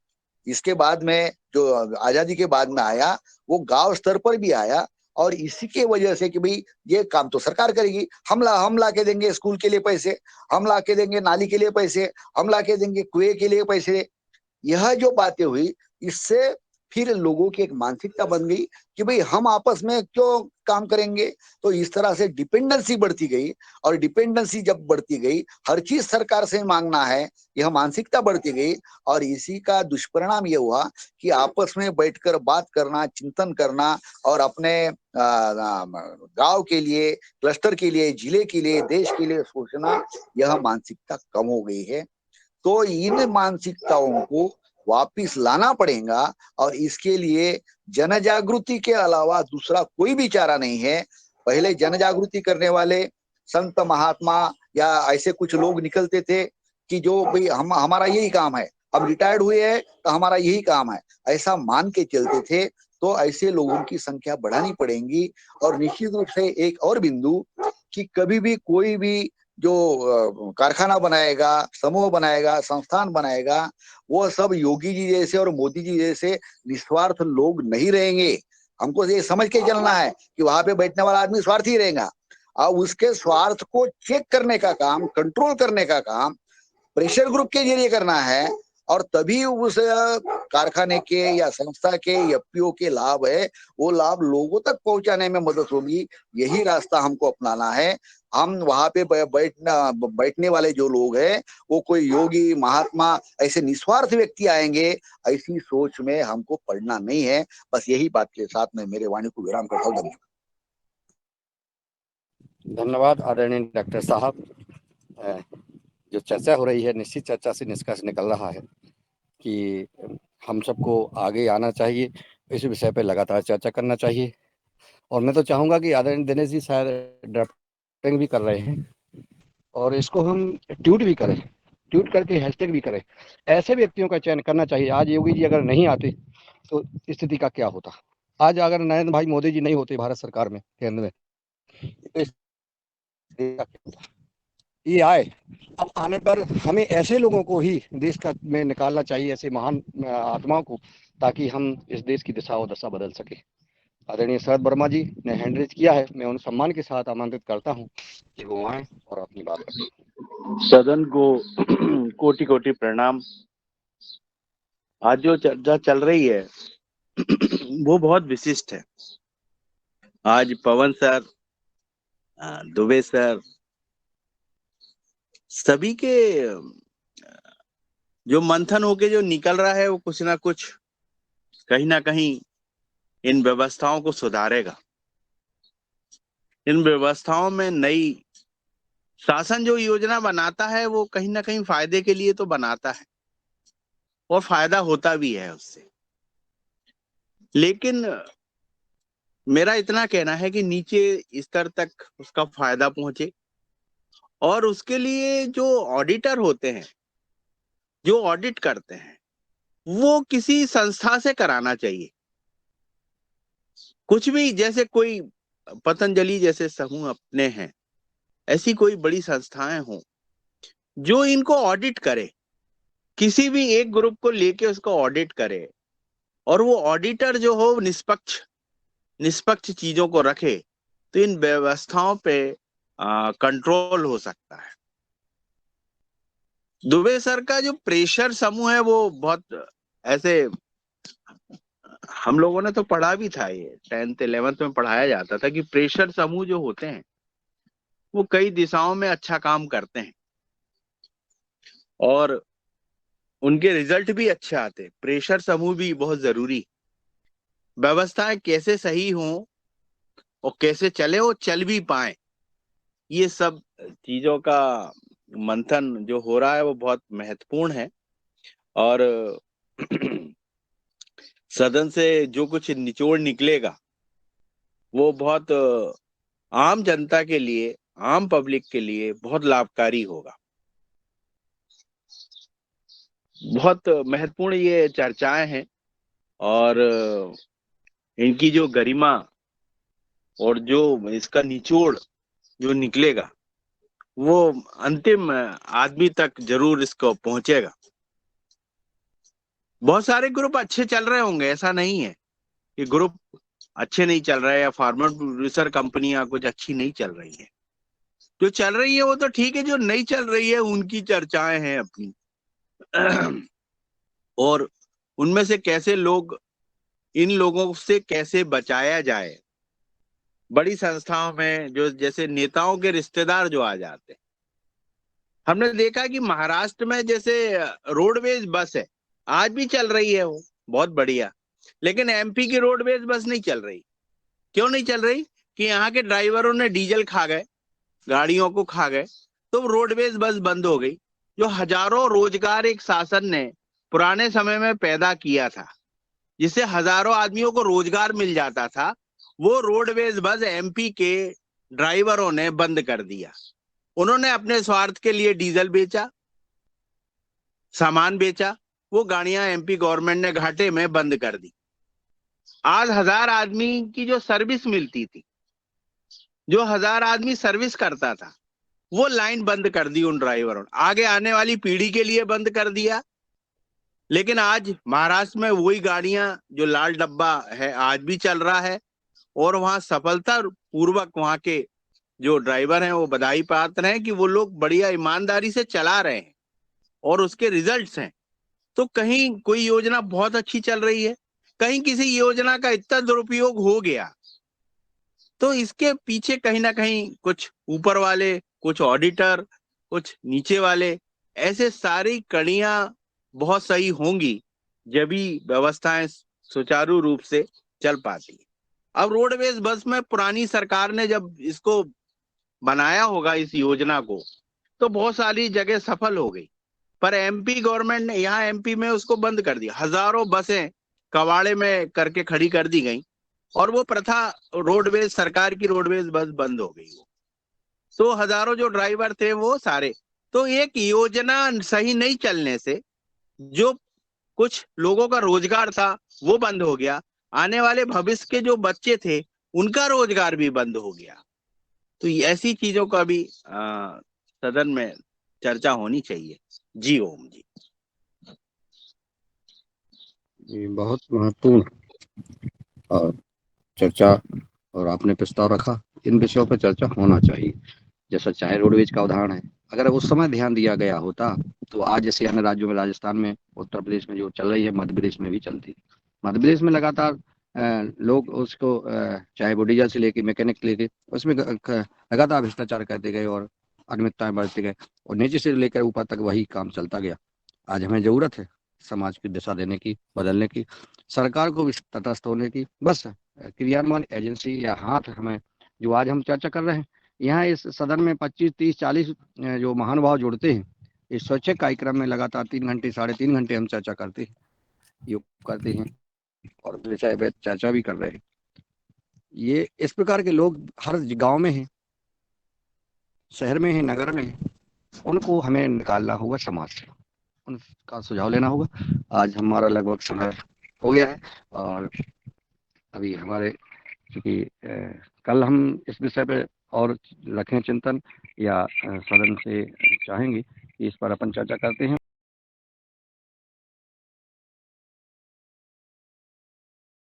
इसके बाद में जो आजादी के बाद में आया, वो गांव स्तर पर भी आया। और इसी के वजह से कि भाई ये काम तो सरकार करेगी, हम ला के देंगे स्कूल के लिए पैसे, हम ला के देंगे नाली के लिए पैसे, हम ला के देंगे कुएं के लिए पैसे। यह जो बातें हुई, इससे फिर लोगों की एक मानसिकता बन गई कि भाई हम आपस में क्यों काम करेंगे। तो इस तरह से डिपेंडेंसी बढ़ती गई, और डिपेंडेंसी जब बढ़ती गई, हर चीज सरकार से मांगना है, यह मानसिकता बढ़ती गई। और इसी का दुष्परिणाम यह हुआ कि आपस में बैठकर बात करना, चिंतन करना, और अपने गांव के लिए, क्लस्टर के लिए, जिले के लिए, देश के लिए सोचना, यह मानसिकता कम हो गई है। तो इन मानसिकताओं को वापिस लाना पड़ेगा, और इसके लिए जन जागृति के अलावा दूसरा कोई भी चारा नहीं है। पहले जन जागृति करने वाले संत महात्मा या ऐसे कुछ लोग निकलते थे कि जो भाई हमारा यही काम है, अब रिटायर्ड हुए हैं तो हमारा यही काम है, ऐसा मान के चलते थे। तो ऐसे लोगों की संख्या बढ़ानी पड़ेगी। और निश्चित रूप से एक और बिंदु कि कभी भी कोई भी जो कारखाना बनाएगा, समूह बनाएगा, संस्थान बनाएगा, वो सब योगी जी जैसे और मोदी जी जैसे निस्वार्थ लोग नहीं रहेंगे। हमको ये समझ के चलना है कि वहां पे बैठने वाला आदमी स्वार्थी रहेगा, और उसके स्वार्थ को चेक करने का काम, कंट्रोल करने का काम प्रेशर ग्रुप के जरिए करना है। और तभी उस कारखाने के या संस्था के एफपीओ के लाभ है, वो लाभ लोगों तक पहुंचाने में मदद होगी। यही रास्ता हमको अपनाना है। हम वहां पे बैठने वाले जो लोग हैं, वो कोई योगी महात्मा ऐसे निस्वार्थ व्यक्ति आएंगे, ऐसी सोच में हमको पड़ना नहीं है। बस यही बात के साथ मैं मेरे वाणी को विराम करता हूँ। धन्यवाद। धन्यवाद आदरणीय डॉक्टर साहब। जो चर्चा हो रही है, निश्चित चर्चा से निष्कर्ष निकल रहा है कि हम सबको आगे आना चाहिए, इस विषय पर लगातार चर्चा करना चाहिए। और मैं तो चाहूँगा कि आदरणीय दिनेश जी शायद ड्राफ्टिंग भी कर रहे हैं, और इसको हम ट्वीट भी करें, ट्वीट करके हैशटैग भी करें। ऐसे व्यक्तियों का चयन करना चाहिए। आज योगी जी अगर नहीं आते तो स्थिति का क्या होता। आज अगर नरेंद्र भाई मोदी जी नहीं होते भारत सरकार में, केंद्र में, तो ये आए। अब आने पर हमें ऐसे लोगों को ही देश का में निकालना चाहिए, ऐसे महान आत्माओं को, ताकि हम इस देश की दिशा और दशा बदल सके। आदरणीय शरद वर्मा जी ने हैंड रेज किया है, मैं उन सम्मान के साथ आमंत्रित करता हूं कि वो आए और अपनी बात करें। सदन को कोटि कोटि प्रणाम। आज जो चर्चा चल रही है वो बहुत विशिष्ट है। आज पवन सर, दुबे सर, सभी के जो मंथन होके जो निकल रहा है, वो कुछ ना कुछ कहीं ना कहीं इन व्यवस्थाओं को सुधारेगा। इन व्यवस्थाओं में नई शासन जो योजना बनाता है, वो कहीं ना कहीं फायदे के लिए तो बनाता है, और फायदा होता भी है उससे। लेकिन मेरा इतना कहना है कि नीचे स्तर तक उसका फायदा पहुंचे, और उसके लिए जो ऑडिटर होते हैं, जो ऑडिट करते हैं, वो किसी संस्था से कराना चाहिए। कुछ भी, जैसे कोई पतंजलि जैसे समूह अपने हैं, ऐसी कोई बड़ी संस्थाएं हों जो इनको ऑडिट करे, किसी भी एक ग्रुप को लेके उसको ऑडिट करे, और वो ऑडिटर जो हो निष्पक्ष चीजों को रखे, तो इन व्यवस्थाओं पे कंट्रोल हो सकता है। दुबे सर का जो प्रेशर समूह है, वो बहुत ऐसे, हम लोगों ने तो पढ़ा भी था, ये 10th 11th में पढ़ाया जाता था कि प्रेशर समूह जो होते हैं वो कई दिशाओं में अच्छा काम करते हैं, और उनके रिजल्ट भी अच्छे आते। प्रेशर समूह भी बहुत जरूरी। व्यवस्थाएं कैसे सही हों और कैसे चले, वो चल भी पाए, ये सब चीजों का मंथन जो हो रहा है वो बहुत महत्वपूर्ण है। और सदन से जो कुछ निचोड़ निकलेगा वो बहुत आम जनता के लिए, आम पब्लिक के लिए बहुत लाभकारी होगा। बहुत महत्वपूर्ण ये चर्चाएं हैं, और इनकी जो गरिमा और जो इसका निचोड़ जो निकलेगा, वो अंतिम आदमी तक जरूर इसको पहुंचेगा। बहुत सारे ग्रुप अच्छे चल रहे होंगे, ऐसा नहीं है कि ग्रुप अच्छे नहीं चल रहे, या फार्मर प्रोड्यूसर कंपनियां कुछ अच्छी नहीं चल रही है। जो चल रही है वो तो ठीक है, जो नहीं चल रही है उनकी चर्चाएं हैं अपनी। और उनमें से कैसे लोग इन लोगों से कैसे बचाया जाए। बड़ी संस्थाओं में जो जैसे नेताओं के रिश्तेदार जो आ जाते हैं, हमने देखा कि महाराष्ट्र में जैसे रोडवेज बस है, आज भी चल रही है, वो बहुत बढ़िया, लेकिन एमपी की रोडवेज बस नहीं चल रही। क्यों नहीं चल रही? कि यहाँ के ड्राइवरों ने डीजल खा गए, गाड़ियों को खा गए, तो रोडवेज बस बंद हो गई। जो हजारों रोजगार एक शासन ने पुराने समय में पैदा किया था, जिससे हजारों आदमियों को रोजगार मिल जाता था, वो रोडवेज बस एमपी के ड्राइवरों ने बंद कर दिया। उन्होंने अपने स्वार्थ के लिए डीजल बेचा, सामान बेचा, वो गाड़ियां एमपी गवर्नमेंट ने घाटे में बंद कर दी। आज 1000 आदमी की जो सर्विस मिलती थी, जो 1000 आदमी सर्विस करता था, वो लाइन बंद कर दी उन ड्राइवरों ने, आगे आने वाली पीढ़ी के लिए बंद कर दिया। लेकिन आज महाराष्ट्र में वही गाड़ियां जो लाल डब्बा है आज भी चल रहा है, और वहां सफलता पूर्वक वहां के जो ड्राइवर हैं वो बधाई पात्र हैं कि वो लोग बढ़िया ईमानदारी से चला रहे हैं और उसके रिजल्ट्स हैं। तो कहीं कोई योजना बहुत अच्छी चल रही है, कहीं किसी योजना का इतना दुरुपयोग हो गया, तो इसके पीछे कहीं ना कहीं कुछ ऊपर वाले, कुछ ऑडिटर, कुछ नीचे वाले, ऐसे सारी कड़ियां बहुत सही होंगी जब व्यवस्थाएं सुचारू रूप से चल पाती है। अब रोडवेज बस में पुरानी सरकार ने जब इसको बनाया होगा इस योजना को, तो बहुत सारी जगह सफल हो गई, पर एमपी गवर्नमेंट ने यहाँ एमपी में उसको बंद कर दिया। हजारों बसें कबाड़े में करके खड़ी कर दी गई, और वो प्रथा रोडवेज, सरकार की रोडवेज बस बंद हो गई। वो तो हजारों जो ड्राइवर थे वो सारे, तो एक योजना सही नहीं चलने से जो कुछ लोगों का रोजगार था वो बंद हो गया, आने वाले भविष्य के जो बच्चे थे उनका रोजगार भी बंद हो गया। तो ऐसी चीजों का भी सदन में चर्चा होनी चाहिए। जी ओम जी। ये बहुत महत्वपूर्ण और चर्चा, और आपने प्रस्ताव रखा, इन विषयों पर चर्चा होना चाहिए। जैसा चाहे रोडवेज का उदाहरण है, अगर उस समय ध्यान दिया गया होता तो आज जैसे अन्य राज्यों में, राजस्थान में, उत्तर प्रदेश में जो चल रही है, मध्य प्रदेश में भी चलती। मध्य प्रदेश में लगातार लोग उसको चाहे वो डीजल से लेके मैकेनिक लेके उसमें लगातार भ्रष्टाचार करते गए और अनियमितताएं बढ़ते गए, और नीचे से लेकर ऊपर तक वही काम चलता गया। आज हमें जरूरत है समाज की दिशा देने की, बदलने की, सरकार को भी तटस्थ होने की। बस क्रियान्वयन एजेंसी या हाथ हमें, जो आज हम चर्चा कर रहे हैं यहाँ इस सदन में 25, 30, 40 जो महानुभाव जुड़ते हैं, इस स्वैच्छिक कार्यक्रम में लगातार 3 घंटे, 3.5 घंटे हम चर्चा करते हैं, योग करते हैं और विषय पे चर्चा भी कर रहे हैं। ये इस प्रकार के लोग हर गांव में हैं, शहर में हैं, नगर में हैं, उनको हमें निकालना होगा समाज से, उनका सुझाव लेना होगा। आज हमारा लगभग समय हो गया है, और अभी हमारे क्योंकि कल हम इस विषय पे और रखें चिंतन, या सदन से चाहेंगे कि इस पर अपन चर्चा करते हैं।